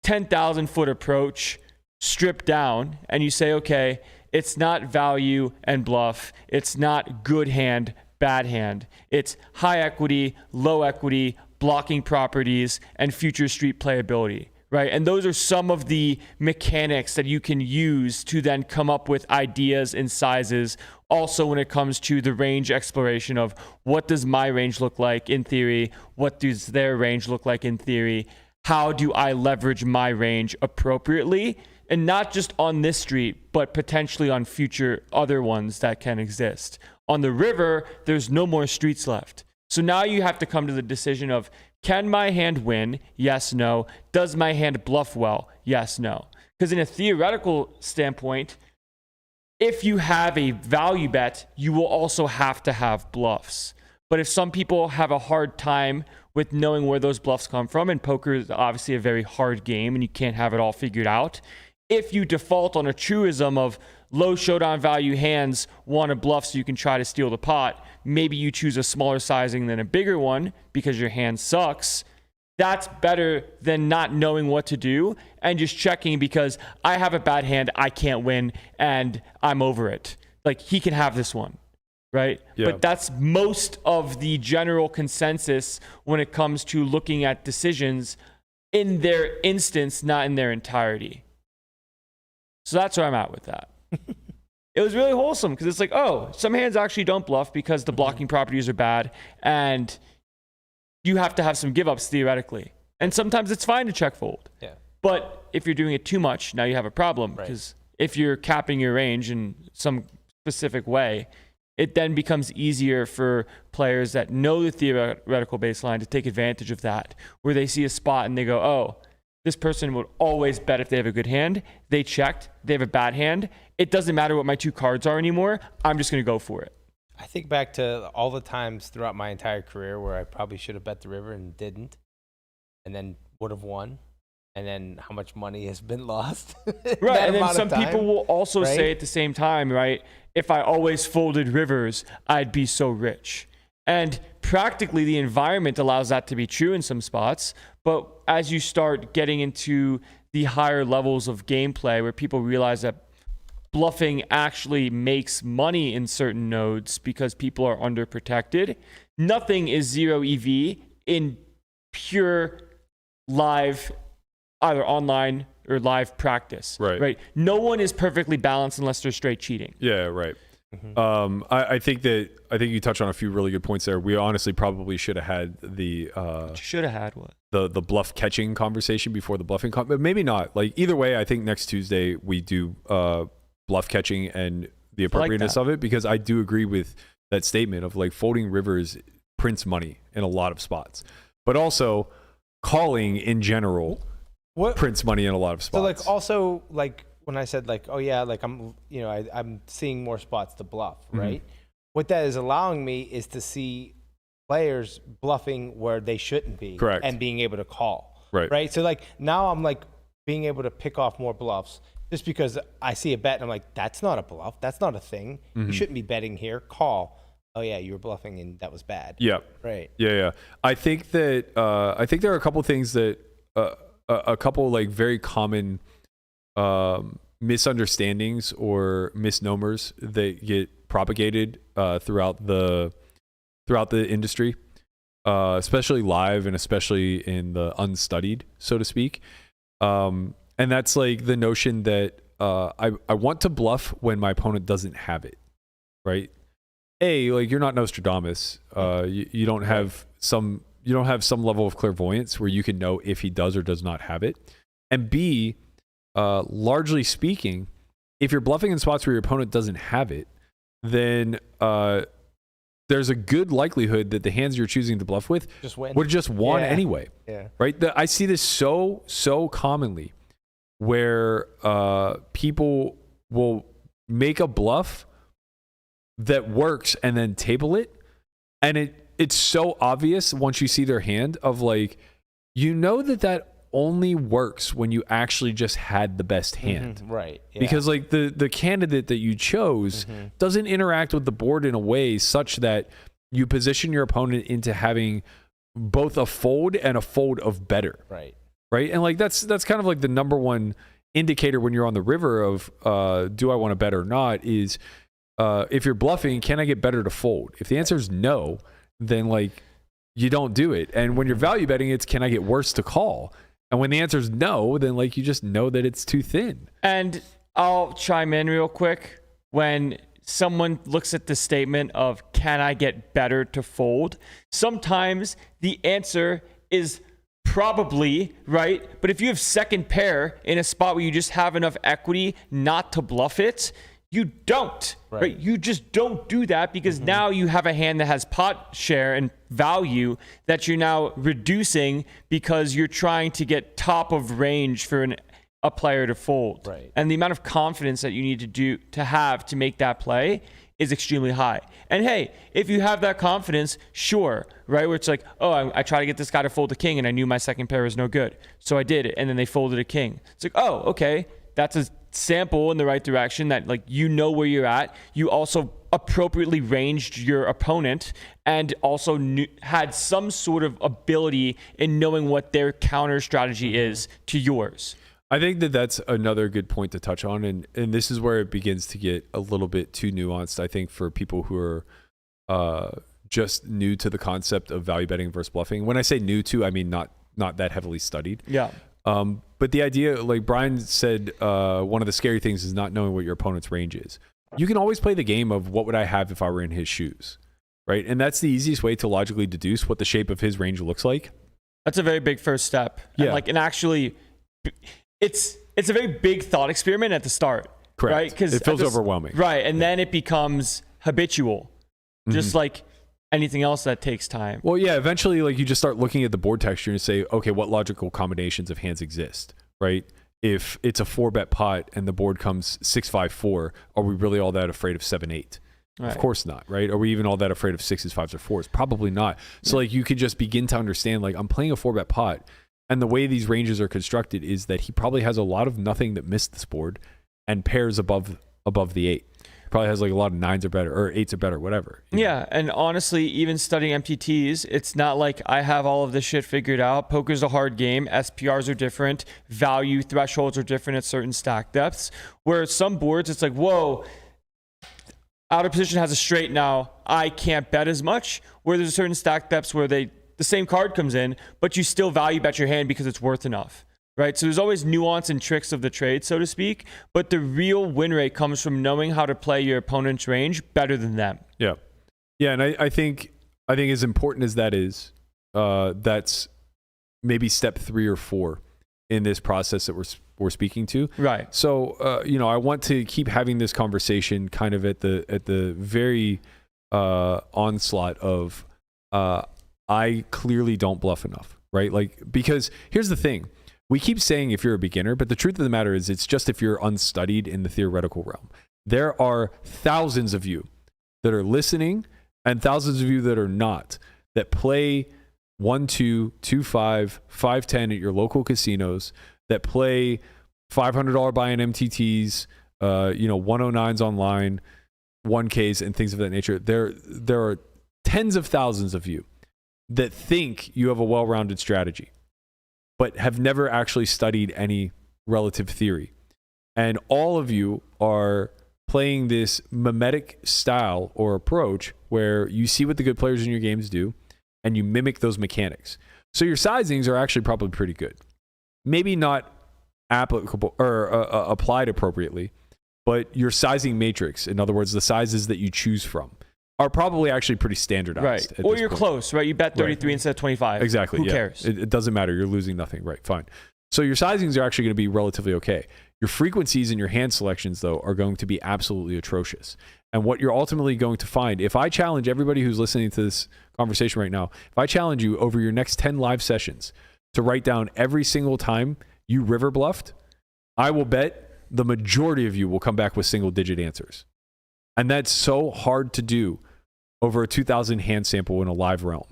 10,000 foot approach stripped down and you say, okay, it's not value and bluff. It's not good hand, bad hand. It's high equity, low equity, blocking properties, and future street playability, right? And those are some of the mechanics that you can use to then come up with ideas and sizes. Also, when it comes to the range exploration of what does my range look like in theory? What does their range look like in theory? How do I leverage my range appropriately? And not just on this street, but potentially on future other ones that can exist. On the river, there's no more streets left. So now you have to come to the decision of, can my hand win? Yes, no. Does my hand bluff well? Yes, no. Because in a theoretical standpoint, if you have a value bet, you will also have to have bluffs. But if some people have a hard time with knowing where those bluffs come from, and poker is obviously a very hard game and you can't have it all figured out, if you default on a truism of low showdown value hands want a bluff so you can try to steal the pot, maybe you choose a smaller sizing than a bigger one because your hand sucks. That's better than not knowing what to do and just checking because I have a bad hand, I can't win, and I'm over it. Like, he can have this one, right? Yeah. But that's most of the general consensus when it comes to looking at decisions in their instance, not in their entirety. So that's where I'm at with that. It was really wholesome because it's like, oh, some hands actually don't bluff because the blocking properties are bad and you have to have some give ups theoretically. And sometimes it's fine to check fold. Yeah. But if you're doing it too much, now you have a problem because if you're capping your range in some specific way, it then becomes easier for players that know the theoretical baseline to take advantage of that, where they see a spot and they go, oh, this person would always bet if they have a good hand. They checked. They have a bad hand. It doesn't matter what my two cards are anymore. I'm just going to go for it. I think back to all the times throughout my entire career where I probably should have bet the river and didn't, and then would have won, and then how much money has been lost. Right, and then some people will also say at the same time, right, if I always folded rivers, I'd be so rich. And practically the environment allows that to be true in some spots. But as you start getting into the higher levels of gameplay where people realize that bluffing actually makes money in certain nodes because people are underprotected, nothing is zero EV in pure live, either online or live practice. Right. No one is perfectly balanced unless they're straight cheating. Yeah, right. Mm-hmm. I think you touched on a few really good points there. We honestly probably should have had the the bluff catching conversation before the bluffing but maybe not. Like, either way, I think next Tuesday we do bluff catching and the appropriateness of it, because I do agree with that statement of like folding rivers prints money in a lot of spots, but also calling in general prints money in a lot of spots. So like also like when I said like, oh yeah, like I'm seeing more spots to bluff, right? Mm-hmm. What that is allowing me is to see players bluffing where they shouldn't be. Correct. And being able to call. Right. So like now I'm like being able to pick off more bluffs just because I see a bet and I'm like, that's not a bluff. That's not a thing. Mm-hmm. You shouldn't be betting here. Call. Oh yeah, you were bluffing and that was bad. Yeah. Right. Yeah. I think there are a couple things that a couple like very common misunderstandings or misnomers that get propagated throughout the industry, especially live and especially in the unstudied, so to speak. And that's like the notion that I want to bluff when my opponent doesn't have it, right? Like, you're not Nostradamus. You don't have some some level of clairvoyance where you can know if he does or does not have it. And B, largely speaking, if you're bluffing in spots where your opponent doesn't have it, then there's a good likelihood that the hands you're choosing to bluff with would just won anyway. Yeah. Right? I see this so commonly where people will make a bluff that works and then table it. And it's so obvious once you see their hand of like, that only works when you actually just had the best hand. Right. Yeah. Because like the candidate that you chose doesn't interact with the board in a way such that you position your opponent into having both a fold and a fold of better. Right. Right. And like that's kind of like the number one indicator when you're on the river of do I want to bet or not is if you're bluffing, can I get better to fold? If the answer is no, then like you don't do it. And when you're value betting, it's can I get worse to call? And when the answer is no, then like you just know that it's too thin. And I'll chime in real quick. When someone looks at the statement of can I get better to fold, sometimes the answer is probably right. But if you have second pair in a spot where you just have enough equity not to bluff it, you don't, right? You just don't do that because now you have a hand that has pot share and value that you're now reducing because you're trying to get top of range for a player to fold. Right. And the amount of confidence that you need to have to make that play is extremely high. And hey, if you have that confidence, sure, right? Where it's like, oh, I try to get this guy to fold a king and I knew my second pair was no good. So I did it. And then they folded a king. It's like, oh, okay. That's a sample in the right direction that like you know where you're at. You also appropriately ranged your opponent and also had some sort of ability in knowing what their counter strategy is to yours. I think that's another good point to touch on. And this is where it begins to get a little bit too nuanced, I think, for people who are just new to the concept of value betting versus bluffing. When I say new to, I mean not that heavily studied. Yeah. But the idea, like Brian said, one of the scary things is not knowing what your opponent's range is. You can always play the game of what would I have if I were in his shoes, right? And that's the easiest way to logically deduce what the shape of his range looks like. That's a very big first step. Yeah. And actually, it's a very big thought experiment at the start. Correct. Right? Because it feels overwhelming. Right. And then it becomes habitual. Just like anything else that takes time. Well, yeah, eventually like you just start looking at the board texture and say, okay, what logical combinations of hands exist, right? If it's a 4-bet pot and the board comes 6-5-4, are we really all that afraid of 7-8? Right. Of course not, right? Are we even all that afraid of 6s, 5s, or 4s? Probably not. So like you could just begin to understand, like I'm playing a 4-bet pot, and the way these ranges are constructed is that he probably has a lot of nothing that missed this board and pairs above the 8. Probably has like a lot of 9s or better, or 8s or better, whatever. Yeah, and honestly, even studying MTTs, it's not like I have all of this shit figured out. Poker's a hard game. SPRs are different. Value thresholds are different at certain stack depths. Where some boards, it's like, whoa, out of position has a straight now. I can't bet as much. Where there's certain stack depths where the same card comes in, but you still value bet your hand because it's worth enough. Right, so there's always nuance and tricks of the trade, so to speak, but the real win rate comes from knowing how to play your opponent's range better than them. Yeah, and I think as important as that is, that's maybe step 3 or 4 in this process that we're speaking to. Right. So I want to keep having this conversation kind of at the very onslaught of I clearly don't bluff enough, right? Like because here's the thing. We keep saying if you're a beginner, but the truth of the matter is it's just if you're unstudied in the theoretical realm. There are thousands of you that are listening and thousands of you that are not, that play 1-2, 2-5, 5-10 at your local casinos, that play $500 buy-in MTTs, 109s online, 1Ks and things of that nature. There are tens of thousands of you that think you have a well-rounded strategy, but have never actually studied any relative theory. And all of you are playing this mimetic style or approach where you see what the good players in your games do and you mimic those mechanics. So your sizings are actually probably pretty good. Maybe not applicable or applied appropriately, but your sizing matrix, in other words, the sizes that you choose from, are probably actually pretty standardized. Right. At Or this you're point. close, right? You bet 33 instead of 25. Exactly. Who yeah. cares? It doesn't matter. You're losing nothing. Right. Fine. So your sizings are actually going to be relatively okay. Your frequencies and your hand selections, though, are going to be absolutely atrocious. And what you're ultimately going to find, if I challenge everybody who's listening to this conversation right now, if I challenge you over your next 10 live sessions to write down every single time you river bluffed, I will bet the majority of you will come back with single-digit answers. And that's so hard to do over a 2,000 hand sample in a live realm,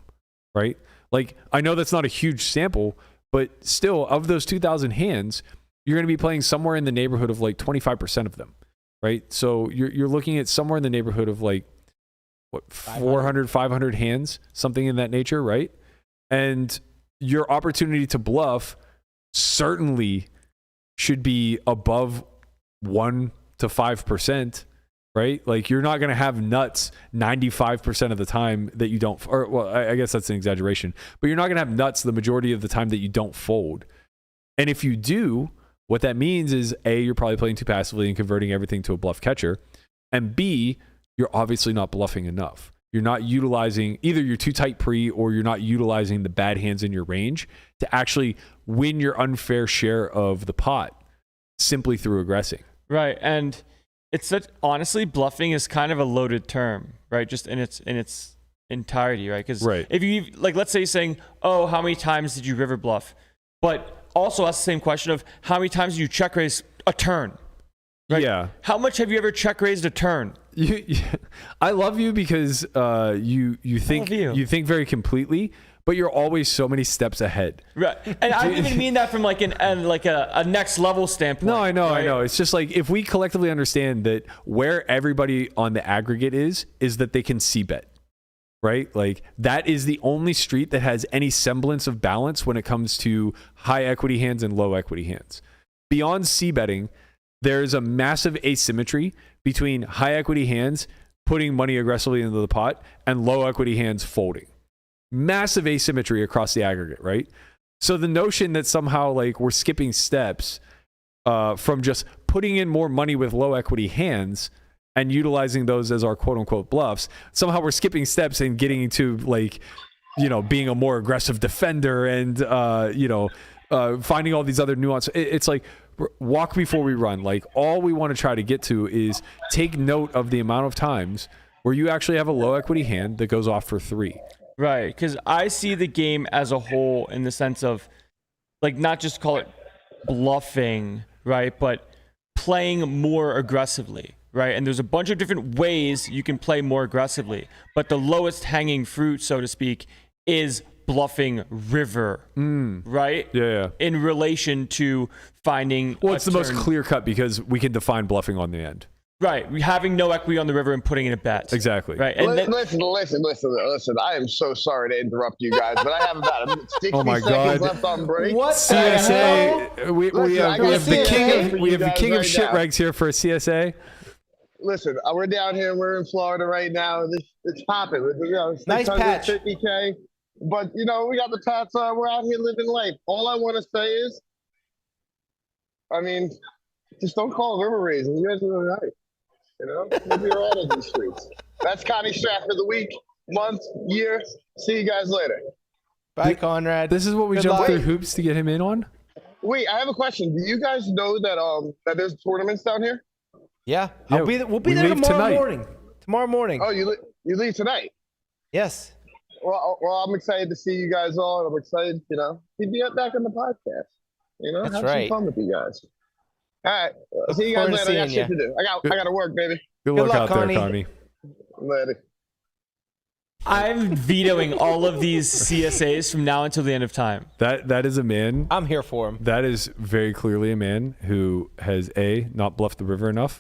right? Like, I know that's not a huge sample, but still, of those 2,000 hands, you're going to be playing somewhere in the neighborhood of like 25% of them, right? So you're looking at somewhere in the neighborhood of like, what, 400, 500 hands, something in that nature, right? And your opportunity to bluff certainly should be above 1 to 5%, right? Like, you're not going to have nuts 95% of the time that you don't, or well, I guess that's an exaggeration, but you're not going to have nuts the majority of the time that you don't fold. And if you do, what that means is A, you're probably playing too passively and converting everything to a bluff catcher. And B, you're obviously not bluffing enough. You're not utilizing, either you're too tight pre or you're not utilizing the bad hands in your range to actually win your unfair share of the pot simply through aggressing. Right. And it's such, honestly, bluffing is kind of a loaded term, right? Just in its entirety, right? Because if you, like, let's say you're saying, oh, how many times did you river bluff? But also ask the same question of how many times did you check raise a turn? Right? Yeah. How much have you ever check raised a turn? I love you because you think very completely, but you're always so many steps ahead. Right. And I don't even mean that from like a next level standpoint. No, I know, right? I know. It's just like, if we collectively understand that where everybody on the aggregate is that they can c bet, right? Like, that is the only street that has any semblance of balance when it comes to high equity hands and low equity hands. Beyond c betting, there is a massive asymmetry between high equity hands putting money aggressively into the pot and low equity hands folding. Massive asymmetry across the aggregate, right? So the notion that somehow like we're skipping steps from just putting in more money with low equity hands and utilizing those as our quote unquote bluffs, somehow we're skipping steps and getting into like, you know, being a more aggressive defender and, finding all these other nuances. It's like, walk before we run. Like, all we want to try to get to is take note of the amount of times where you actually have a low equity hand that goes off for 3. Right, because I see the game as a whole in the sense of, like, not just call it bluffing, right, but playing more aggressively, right? And there's a bunch of different ways you can play more aggressively, but the lowest hanging fruit, so to speak, is bluffing river, right? Yeah. In relation to finding. Well, it's the most clear cut because we can define bluffing on the end. Right, having no equity on the river and putting in a bet. Exactly. Right. And listen. I am so sorry to interrupt you guys, but I have about 60 seconds left on break. What? CSA? We have the king of shit now. regs here for a CSA. Listen, we're down here. We're in Florida right now. It's popping. Nice patch. 50K. But, we got the tats. We're out here living life. All I want to say is, just don't call river raising. You guys are all right. We'll be all right in these streets. That's Connie Strat for the week, month, year. See you guys later. Bye, Conrad. This is what we jumped through hoops to get him in on? Wait, I have a question. Do you guys know that there's tournaments down here? Yeah. We'll be there tomorrow morning. Tomorrow morning. Oh, you leave tonight? Yes. Well, I'm excited to see you guys all. I'm excited, to be back on the podcast. That's have right. some fun with you guys. All right. See you guys later. I got shit to do. I got to work, baby. Good luck luck, out Connie. there, Connie. Later. I'm vetoing all of these CSAs from now until the end of time. That is a man. I'm here for him. That is very clearly a man who has A, not bluffed the river enough,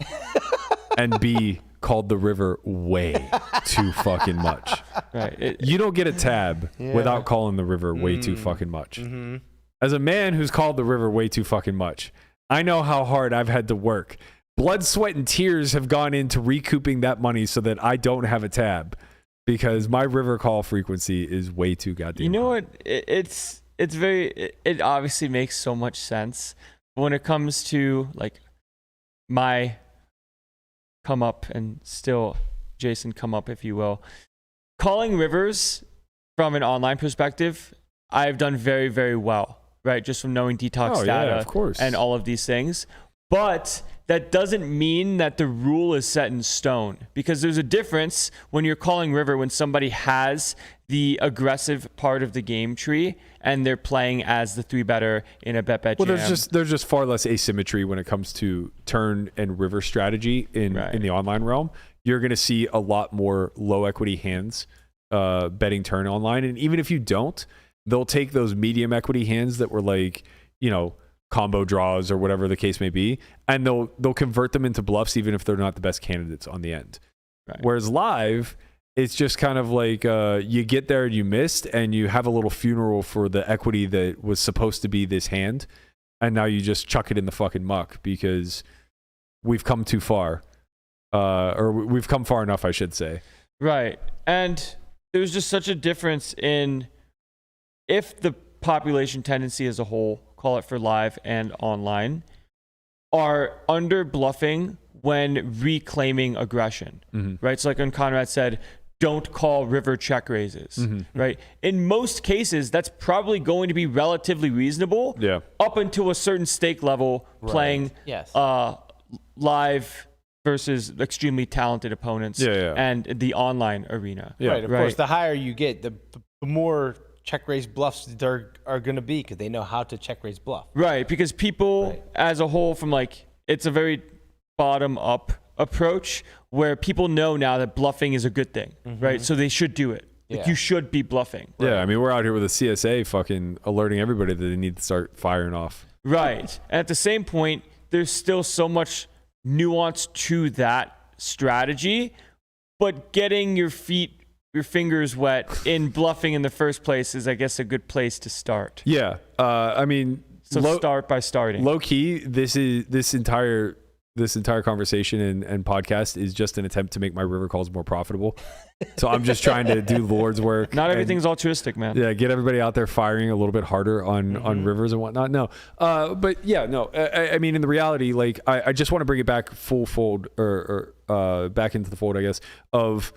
and B, called the river way too fucking much. Right. You don't get a tab without calling the river way too fucking much. Mm-hmm. As a man who's called the river way too fucking much, I know how hard I've had to work. Blood, sweat, and tears have gone into recouping that money so that I don't have a tab because my river call frequency is way too goddamn You know high. what? It obviously makes so much sense. But when it comes to like my come up and still Jason, come up if you will. Calling rivers from an online perspective, I've done very, very well, right? Just from knowing detox data of course. and all of these things. But that doesn't mean that the rule is set in stone, because there's a difference when you're calling river when somebody has the aggressive part of the game tree and they're playing as the 3-better in a bet Well, jam. there's just far less asymmetry when it comes to turn and river strategy in the online realm. You're going to see a lot more low equity hands betting turn online, and even if you don't, they'll take those medium equity hands that were like, you know, combo draws or whatever the case may be, and they'll convert them into bluffs even if they're not the best candidates on the end. Right. Whereas live, it's just kind of like you get there and you missed, and you have a little funeral for the equity that was supposed to be this hand, and now you just chuck it in the fucking muck because we've come too far, or we've come far enough, I should say. Right. And there's just such a difference in if the population tendency as a whole, call it for live and online, are under bluffing when reclaiming aggression, right? So like when Conrad said, don't call river check raises, right? In most cases, that's probably going to be relatively reasonable up until a certain stake level playing live versus extremely talented opponents and the online arena. Right, of course, the higher you get, the more check raise bluffs there are going to be, because they know how to check raise bluff. Right, because people as a whole, from like, it's a very bottom up approach where people know now that bluffing is a good thing, right? So they should do it. Like, you should be bluffing. Yeah, I mean, we're out here with a CSA fucking alerting everybody that they need to start firing off. Right. And at the same point, there's still so much nuance to that strategy, but getting your fingers wet in bluffing in the first place is, I guess, a good place to start. Yeah. I mean, so start by starting. Low key, this entire conversation and podcast is just an attempt to make my river calls more profitable. So I'm just trying to do Lord's work. Not everything's altruistic, man. Yeah, get everybody out there firing a little bit harder on rivers and whatnot. No, but yeah, no. I mean, in the reality, like I just want to bring it back full fold or back into the fold, I guess, of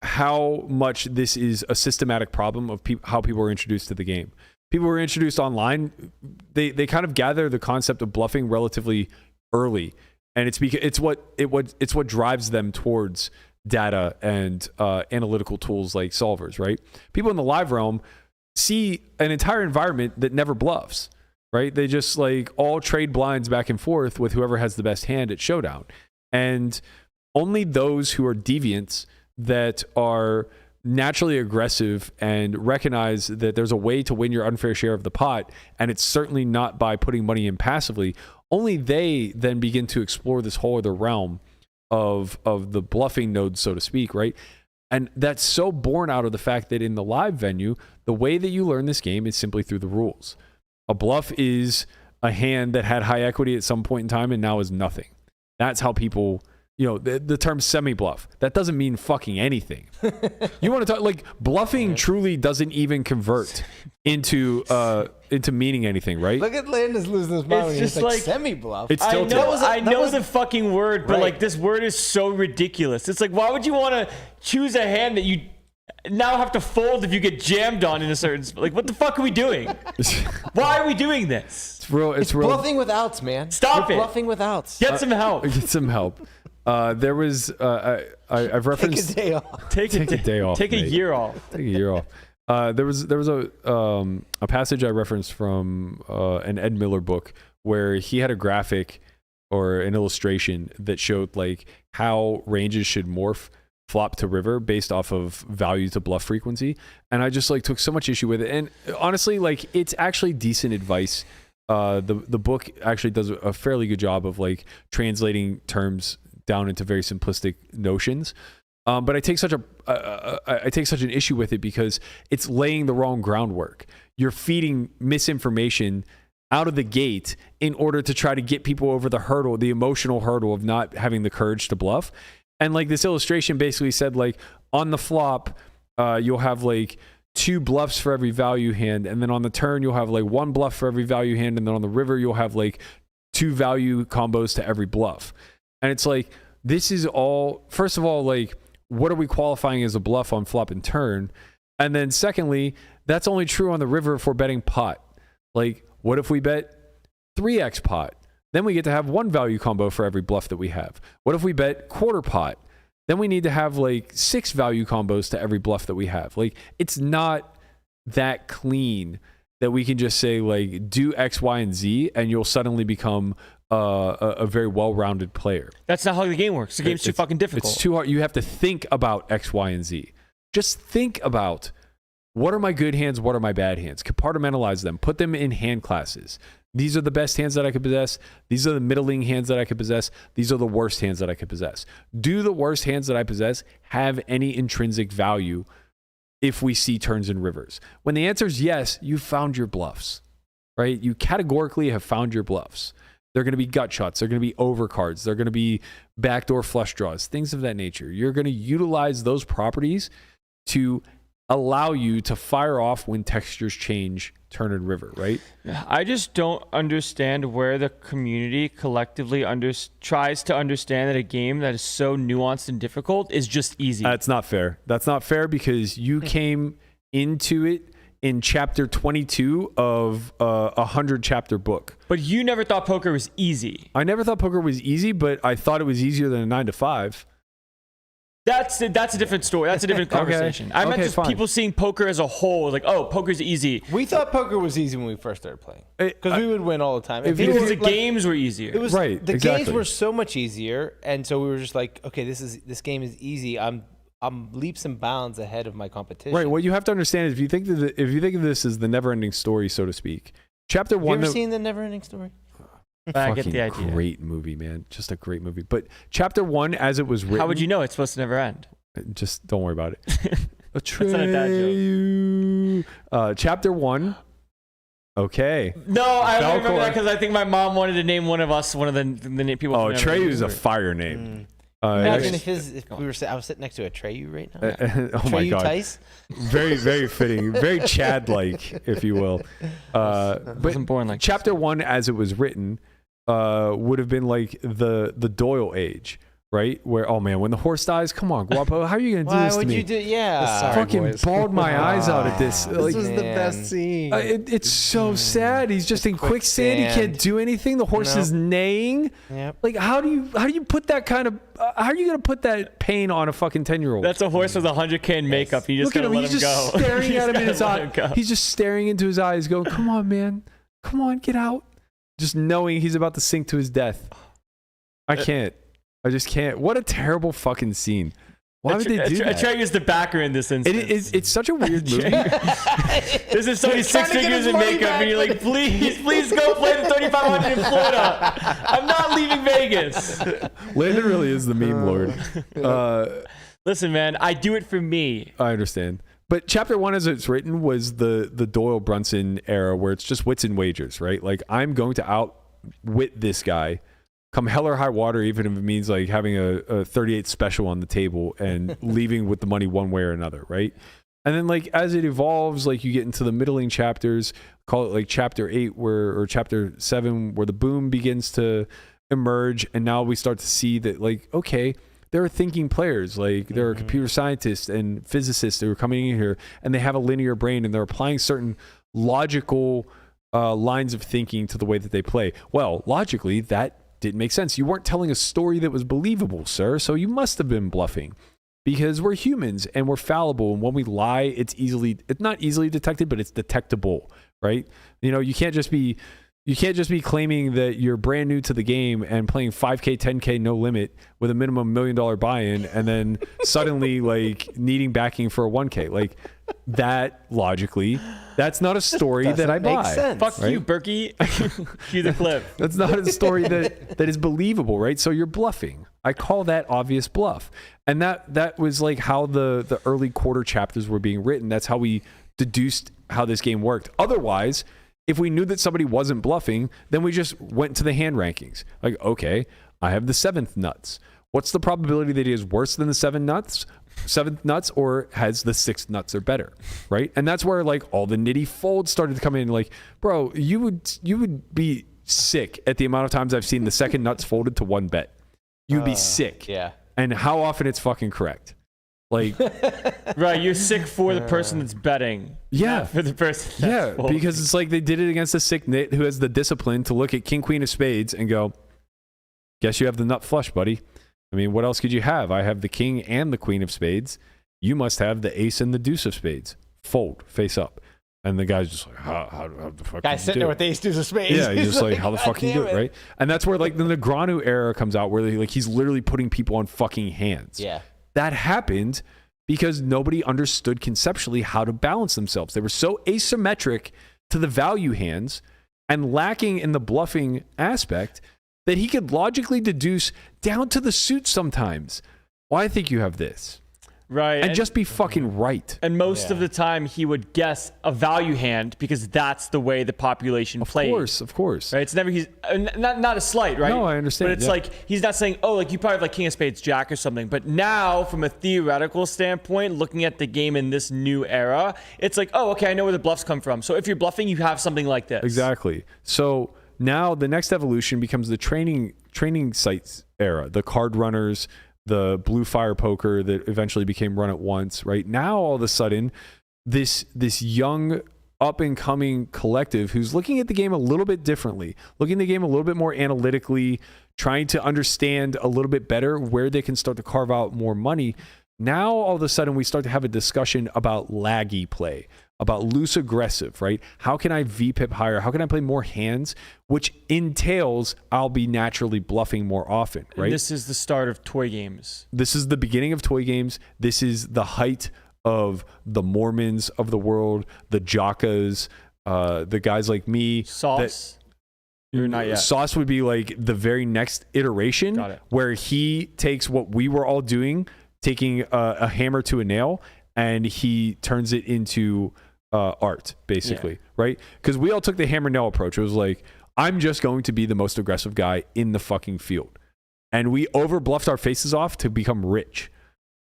how much this is a systematic problem of how people are introduced to the game. People were introduced online. They kind of gather the concept of bluffing relatively early, and it's what drives them towards data and analytical tools like solvers, right? People in the live realm see an entire environment that never bluffs, right? They just like all trade blinds back and forth with whoever has the best hand at showdown, and only those who are deviants that are naturally aggressive and recognize that there's a way to win your unfair share of the pot, and it's certainly not by putting money in passively. Only they then begin to explore this whole other realm of the bluffing nodes, so to speak, right? And that's so born out of the fact that in the live venue, the way that you learn this game is simply through the rules. A bluff is a hand that had high equity at some point in time and now is nothing. That's how people, you know, the term semi-bluff, that doesn't mean fucking anything. You want to talk, like, bluffing truly doesn't even convert into meaning anything, right? Look at Landon's losing his mind. It's just like semi-bluff. It's tilted. I know the fucking word, but like this word is so ridiculous. It's like, why would you want to choose a hand that you now have to fold if you get jammed on in a certain, like, what the fuck are we doing? Why are we doing this? It's real. Bluffing with outs, man. Stop it. Bluffing with outs. Get some help. Get some help. There was I've referenced take a day off. Take a day off. Take a year off. Take a year off. There was a passage I referenced from an Ed Miller book where he had a graphic or an illustration that showed like how ranges should morph flop to river based off of value to bluff frequency, and I just like took so much issue with it. And honestly, like, it's actually decent advice. The book actually does a fairly good job of like translating terms down into very simplistic notions. But I take such an issue with it because it's laying the wrong groundwork. You're feeding misinformation out of the gate in order to try to get people over the hurdle, the emotional hurdle of not having the courage to bluff. And like this illustration basically said, like, on the flop, you'll have like 2 bluffs for every value hand, and then on the turn you'll have like 1 bluff for every value hand, and then on the river you'll have like 2 value combos to every bluff. And it's like, this is all, first of all, like, what are we qualifying as a bluff on flop and turn? And then secondly, that's only true on the river if we're betting pot. Like, what if we bet 3x pot? Then we get to have one value combo for every bluff that we have. What if we bet quarter pot? Then we need to have like 6 value combos to every bluff that we have. Like, it's not that clean that we can just say, like, do X, Y, and Z, and you'll suddenly become a very well-rounded player. That's not how the game works. The game's too fucking difficult. It's too hard. You have to think about X, Y, and Z. Just think about, what are my good hands? What are my bad hands? Compartmentalize them. Put them in hand classes. These are the best hands that I could possess. These are the middling hands that I could possess. These are the worst hands that I could possess. Do the worst hands that I possess have any intrinsic value if we see turns and rivers? When the answer is yes, you've found your bluffs, right? You categorically have found your bluffs. They're going to be gut shots. They're going to be overcards. They're going to be backdoor flush draws, things of that nature. You're going to utilize those properties to allow you to fire off when textures change turn and river, right? I just don't understand where the community collectively tries to understand that a game that is so nuanced and difficult is just easy. That's not fair. That's not fair because you came into it in chapter 22 of a 100-chapter book. But you never thought poker was easy. I never thought poker was easy, but I thought it was easier than a 9 to 5. That's a different story. That's a different conversation. I meant just fine. people seeing poker as a whole, like, oh, poker's easy. We thought poker was easy when we first started playing because we would win all the time. Because the games were easier. It was right. The exactly. games were so much easier, and so we were just like, okay, this game is easy. I'm leaps and bounds ahead of my competition. Right. What you have to understand is if you think of this as the never-ending story, so to speak, chapter Have 1. you ever seen the Never-Ending Story? I get the idea. Great movie, man. Just a great movie. But chapter 1, as it was written. How would you know it's supposed to never end? Just don't worry about it. That's not a dad joke. Chapter 1. Okay. No, I only remember that because I think my mom wanted to name one of us one of the people. Oh, Treyu is a fire name. Imagine if I was sitting next to a Treyu right now. Oh my God. Tice? Very, very fitting. Very Chad-like, if you will. But wasn't born like chapter 1, as it was written, would have been like the Doyle age. Right? Where, oh man, when the horse dies, come on, Guapo, how are you going to do this to me? Why would you do, yeah. Sorry, fucking boys. Bawled my eyes out at this. This was the best scene. It's so sad. He's just in quicksand. He can't do anything. The horse is neighing. Yep. Like, how do you put that kind of, how are you going to put that pain on a fucking 10-year-old? That's a horse with 100K in makeup. You just Look at gotta him. let He's him just go. staring at him in his eye. He's just staring into his eyes going, come on, man. Come on, get out. Just knowing he's about to sink to his death. I can't. I just can't. What a terrible fucking scene. Why would they do that? Atreyu is the backer in this instance. It's such a weird movie. This is somebody 6 figures in makeup, and you're like, please go play the 3,500 in Florida. I'm not leaving Vegas. Landon really is the meme lord. Listen, man, I do it for me. I understand. But chapter 1, as it's written, was the Doyle Brunson era where it's just wits and wagers, right? Like, I'm going to outwit this guy. Come hell or high water, even if it means like having a 38 special on the table and leaving with the money one way or another, right? And then like as it evolves, like you get into the middling chapters, call it like chapter 8 or chapter 7 where the boom begins to emerge, and now we start to see that like, okay, there are thinking players, like there are computer scientists and physicists who are coming in here and they have a linear brain and they're applying certain logical lines of thinking to the way that they play. Well, logically, that didn't make sense. You weren't telling a story that was believable, sir, so you must have been bluffing because we're humans and we're fallible, and when we lie, it's not easily detected, but it's detectable, right? You know, you can't just be claiming that you're brand new to the game and playing 5K, 10K, no limit with a minimum $1 million buy-in and then suddenly like needing backing for a 1K. Like that logically, that's not a story that I buy. Sense. Fuck you, Berkey. Cue the clip. That's not a story that is believable, right? So you're bluffing. I call that obvious bluff. And that was like how the early quarter chapters were being written. That's how we deduced how this game worked. Otherwise, if we knew that somebody wasn't bluffing, then we just went to the hand rankings. Like, okay, I have the 7th nuts. What's the probability that he is worse than the 7th nuts or has the 6th nuts or better, right? And that's where like all the nitty folds started to come in. Like, bro, you would be sick at the amount of times I've seen the 2nd nuts folded to 1 bet. you'd be sick. Yeah. And how often it's fucking correct. Like, Right, you're sick for the person that's betting. yeah. Not for the person that's folding. Because it's like they did it against a sick nit who has the discipline to look at king, queen of spades and go, guess you have the nut flush, buddy. I mean, what else could you have? I have the king and the queen of spades. You must have the ace and the deuce of spades. Fold, face up. And the guy's just like, how the fuck Guy's sitting there with the ace deuce of spades. Yeah, he's just like, how the fuck can you do damn it, right? And that's where like the Negreanu era comes out, where he's literally putting people on fucking hands. Yeah. That happened because nobody understood conceptually how to balance themselves. They were so asymmetric to the value hands and lacking in the bluffing aspect that he could logically deduce down to the suit sometimes. Well, I think you have this. Right. And just be fucking right. And most of the time, he would guess a value hand because that's the way the population plays. Of course. Right? It's never, he's not a slight, right? No, I understand. But it's like, he's not saying, oh, like you probably have like king of spades, jack or something. But now, from a theoretical standpoint, looking at the game in this new era, it's like, oh, okay, I know where the bluffs come from. So if you're bluffing, you have something like this. Exactly. So now the next evolution becomes the training sites era, the card runners, the blue fire poker that eventually became Run It Once. Right now, all of a sudden, this young up and coming collective who's looking at the game a little bit differently, looking at the game a little bit more analytically, trying to understand a little bit better where they can start to carve out more money. Now, all of a sudden, we start to have a discussion about laggy play, about loose aggressive, right? How can I VPIP higher? How can I play more hands? Which entails I'll be naturally bluffing more often, right? And this is the start of toy games. This is the beginning of toy games. This is the height of the Mormons of the world, the Jockas, the guys like me. Sauce? You're not yet. Sauce would be like the very next iteration Got it. where he takes what we were all doing, taking a hammer to a nail, and he turns it into art, basically, right? Because we all took the hammer nail approach. It was like, I'm just going to be the most aggressive guy in the fucking field. And we over bluffed our faces off to become rich.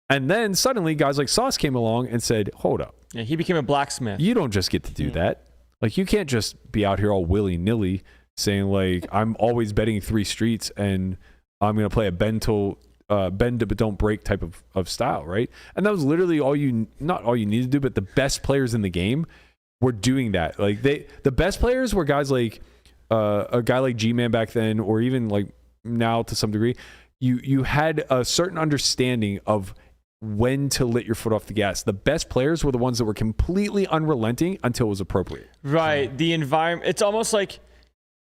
And then suddenly guys like Sauce came along and said, hold up. Yeah, he became a blacksmith. You don't just get to do that. Like, you can't just be out here all willy-nilly saying like, I'm always betting 3 streets and I'm going to play a bend but don't break type of style, right? And that was literally not all you needed to do, but the best players in the game were doing that. Like the best players were guys like a guy like G-Man back then, or even like now to some degree. You had a certain understanding of when to let your foot off the gas. The best players were the ones that were completely unrelenting until it was appropriate. Right. The environment, it's almost like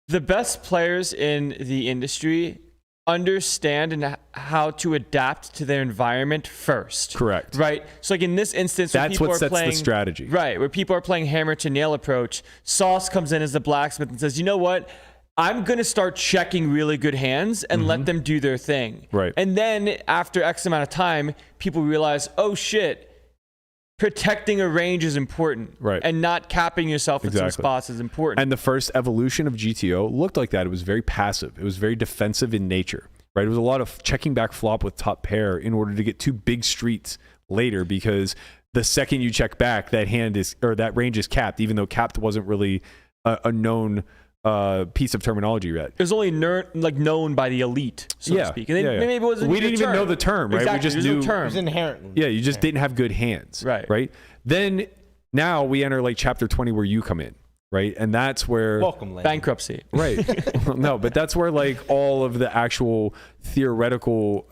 the best players in the industry understand and how to adapt to their environment first. Correct. Right. So like in this instance, that's what sets the strategy. Right. Where people are playing hammer to nail approach, Sauce comes in as the blacksmith and says, you know what? I'm going to start checking really good hands and let them do their thing. Right. And then after X amount of time, people realize, oh shit, protecting a range is important. Right. And not capping yourself in some spots is important. And the first evolution of GTO looked like that. It was very passive. It was very defensive in nature, right? It was a lot of checking back flop with top pair in order to get 2 big streets later, because the second you check back, that range is capped, even though capped wasn't really a known piece of terminology yet. It was only known by the elite, so to speak. And maybe it wasn't. We didn't even know the term, right? Exactly. We just knew knew the term. It was inherent. Yeah, you just didn't have good hands. Right. Then now we enter like chapter 20 where you come in, right? And that's where Welcome, Landon. Bankruptcy. Right. No, but that's where like all of the actual theoretical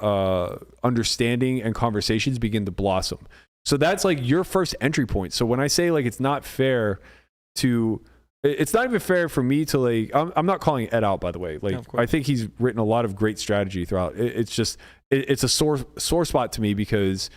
understanding and conversations begin to blossom. So that's like your first entry point. So when I say like it's not even fair for me to like, I'm not calling Ed out, by the way. Like, No, of course. I think he's written a lot of great strategy throughout. It's just, it's a sore spot to me because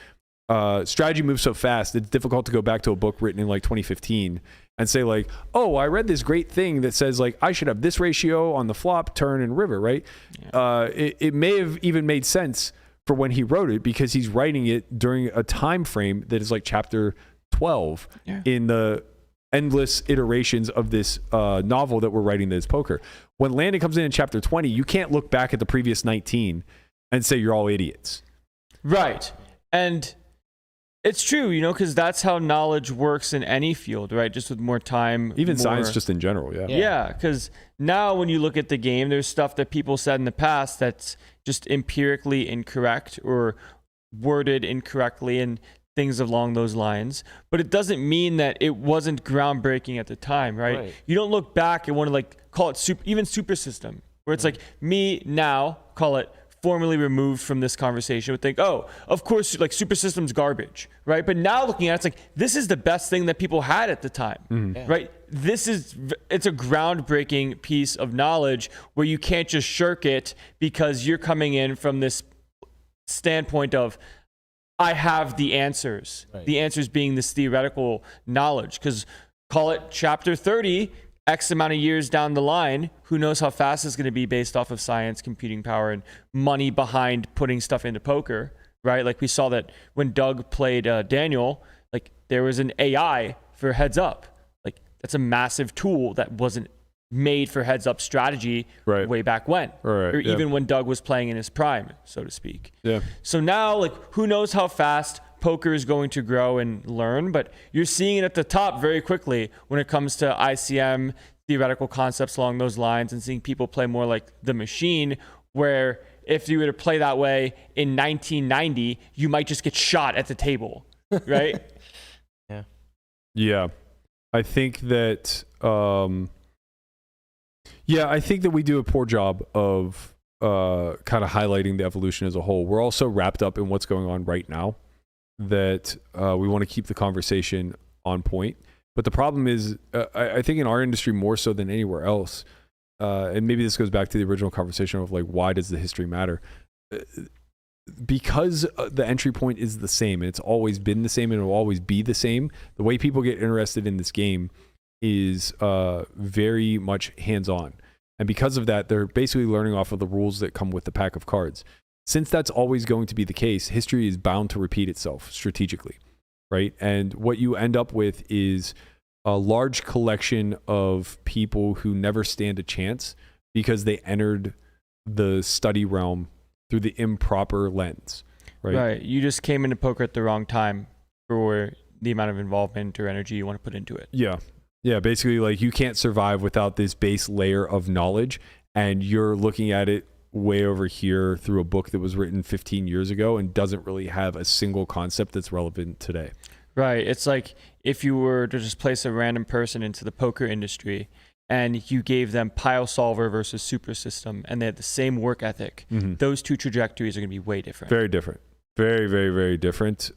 strategy moves so fast. It's difficult to go back to a book written in like 2015 and say like, oh, I read this great thing that says like, I should have this ratio on the flop, turn, and river, right? Yeah. It may have even made sense for when he wrote it because he's writing it during a time frame that is like chapter 12 in the endless iterations of this novel that we're writing, that is poker. When Landon comes in chapter 20, you can't look back at the previous 19 and say you're all idiots. Right. And it's true, because that's how knowledge works in any field, right? Just with more time. Even science just in general, Yeah, because now when you look at the game, there's stuff that people said in the past that's just empirically incorrect or worded incorrectly and things along those lines. But it doesn't mean that it wasn't groundbreaking at the time, right? You don't look back and want to like call it even super system, where it's like me now, call it formally removed from this conversation, would think, oh, of course, like super system's garbage, right? But now looking at it, it's like, this is the best thing that people had at the time, right? It's a groundbreaking piece of knowledge where you can't just shirk it because you're coming in from this standpoint of, I have the answers. Right. The answers being this theoretical knowledge, because call it chapter 30, X amount of years down the line, who knows how fast it's going to be based off of science, computing power, and money behind putting stuff into poker, right? Like we saw that when Doug played Daniel, like there was an AI for heads up. Like that's a massive tool that wasn't made for heads up strategy way back when, or even when Doug was playing in his prime, so to speak. Yeah. So now, like, who knows how fast poker is going to grow and learn, but you're seeing it at the top very quickly when it comes to ICM, theoretical concepts along those lines, and seeing people play more like the machine, where if you were to play that way in 1990, you might just get shot at the table, right? Yeah. I think that, I think that we do a poor job of kind of highlighting the evolution as a whole. We're also wrapped up in what's going on right now, that we want to keep the conversation on point. But the problem is, I think in our industry more so than anywhere else, and maybe this goes back to the original conversation of like, why does the history matter? Because the entry point is the same, and it's always been the same, and it will always be the same. The way people get interested in this game is very much hands-on. And because of that, they're basically learning off of the rules that come with the pack of cards. Since that's always going to be the case, history is bound to repeat itself strategically, right? And what you end up with is a large collection of people who never stand a chance because they entered the study realm through the improper lens, right? Right. You just came into poker at the wrong time for the amount of involvement or energy you want to put into it. Yeah. Yeah, basically, like, you can't survive without this base layer of knowledge, and you're looking at it way over here through a book that was written 15 years ago and doesn't really have a single concept that's relevant today. Right. It's like if you were to just place a random person into the poker industry and you gave them pile solver versus super system and they had the same work ethic, those two trajectories are going to be way different. Very different. Very, very, very different.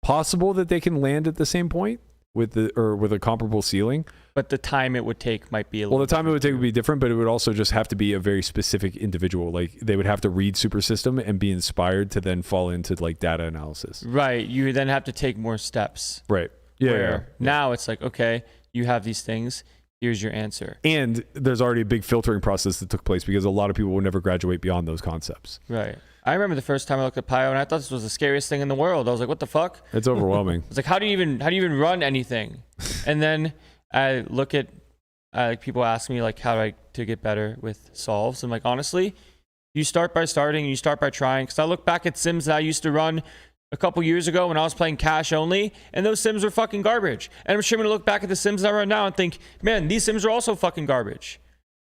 Possible that they can land at the same point with a comparable ceiling. But the time it would take might be a little Well, the time it would take would be different, but it would also just have to be a very specific individual. Like, they would have to read Super System and be inspired to then fall into like data analysis. Right. You then have to take more steps. Right. Yeah. Now it's like, okay, you have these things. Here's your answer. And there's already a big filtering process that took place because a lot of people will never graduate beyond those concepts. Right. I remember the first time I looked at Pio and I thought this was the scariest thing in the world. I was like, what the fuck? It's overwhelming. It's like, how do you even run anything? And then I look at people ask me like how to get better with solves. I'm like, honestly, you start by starting and you start by trying. Because I look back at sims that I used to run a couple years ago when I was playing cash only, and those sims were fucking garbage. And I'm sure I'm gonna look back at the sims that I run now and think, man, these sims are also fucking garbage.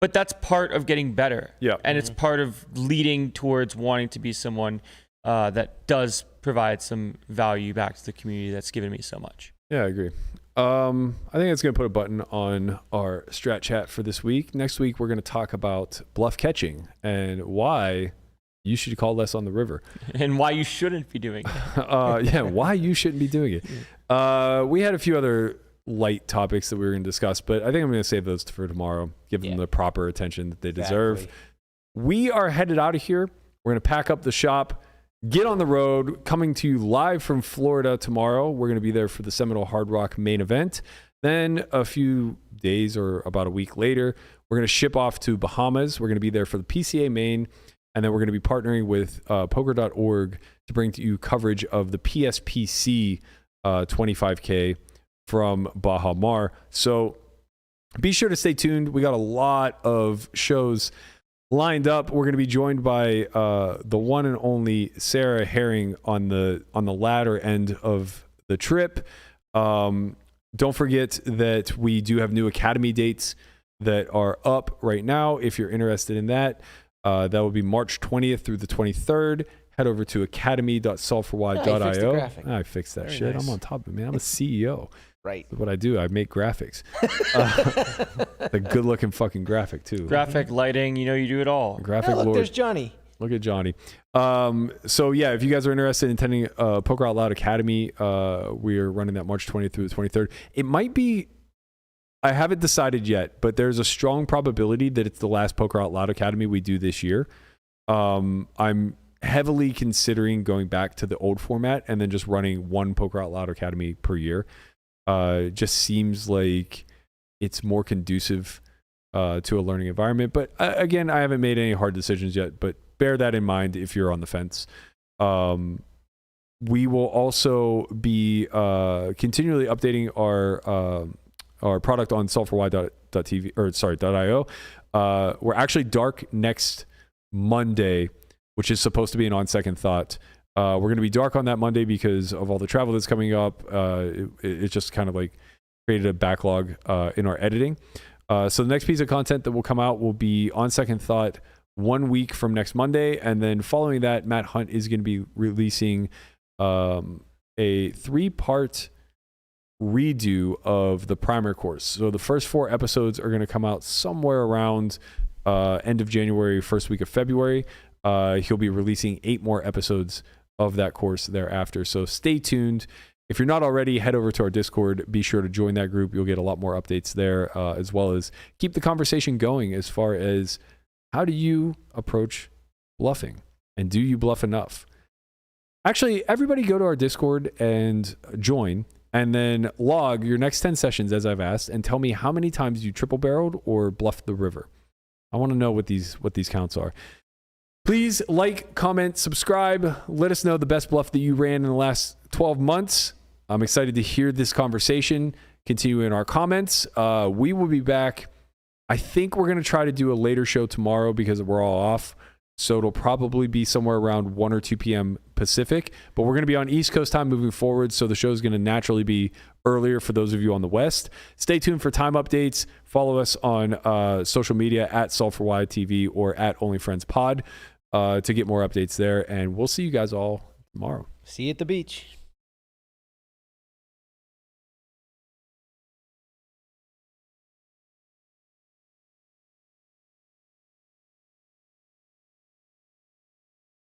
But that's part of getting better. Yeah. And it's part of leading towards wanting to be someone that does provide some value back to the community that's given me so much. Yeah, I agree. I think it's going to put a button on our strat chat for this week. Next week, we're going to talk about bluff catching and why you should call less on the river. And why you shouldn't be doing it. Why you shouldn't be doing it. We had a few other light topics that we were going to discuss, but I think I'm going to save those for tomorrow, give them the proper attention that they deserve. We are headed out of here. We're going to pack up the shop, get on the road, coming to you live from Florida tomorrow. We're going to be there for the Seminole Hard Rock main event. Then a few days or about a week later, we're going to ship off to Bahamas. We're going to be there for the PCA main, and then we're going to be partnering with poker.org to bring to you coverage of the PSPC 25K from Baha Mar. So be sure to stay tuned. We got a lot of shows lined up. We're going to be joined by the one and only Sarah Herring on the latter end of the trip. Don't forget that we do have new academy dates that are up right now if you're interested in that. That will be March 20th through the 23rd. Head over to academy.solveforwhy.io. I fixed that shit. Nice. I'm on top of it, man. I'm a CEO. Right. That's what I do. I make graphics. The good-looking fucking graphic, too. Graphic, lighting, you do it all. Graphic Oh, look, lord. there's Johnny. Look at Johnny. So yeah, if you guys are interested in attending Poker Out Loud Academy, we are running that March 20th through the 23rd. It might be, I haven't decided yet, but there's a strong probability that it's the last Poker Out Loud Academy we do this year. I'm heavily considering going back to the old format and then just running one Poker Out Loud Academy per year. It just seems like it's more conducive to a learning environment. But again, I haven't made any hard decisions yet, but bear that in mind if you're on the fence. We will also be continually updating our product on solveforwhy.tv or .io. We're actually dark next Monday, which is supposed to be an on second thought. We're going to be dark on that Monday because of all the travel that's coming up. It just kind of like created a backlog in our editing. So the next piece of content that will come out will be on second thought 1 week from next Monday. And then following that, Matt Hunt is going to be releasing a 3-part redo of the primer course. So the first 4 episodes are going to come out somewhere around end of January, first week of February. He'll be releasing 8 more episodes of that course thereafter. So stay tuned. If you're not already, head over to our Discord. Be sure to join that group. You'll get a lot more updates there, as well as keep the conversation going as far as how do you approach bluffing and do you bluff enough? Actually, everybody go to our Discord and join and then log your next 10 sessions as I've asked and tell me how many times you triple barreled or bluffed the river. I want to know what these counts are. Please like, comment, subscribe. Let us know the best bluff that you ran in the last 12 months. I'm excited to hear this conversation. Continue in our comments. We will be back. I think we're going to try to do a later show tomorrow because we're all off. So it'll probably be somewhere around 1 or 2 p.m. Pacific. But we're going to be on East Coast time moving forward. So the show is going to naturally be earlier for those of you on the West. Stay tuned for time updates. Follow us on social media at SolveForWhyTV or at OnlyFriendsPod to get more updates there. And we'll see you guys all tomorrow. See you at the beach.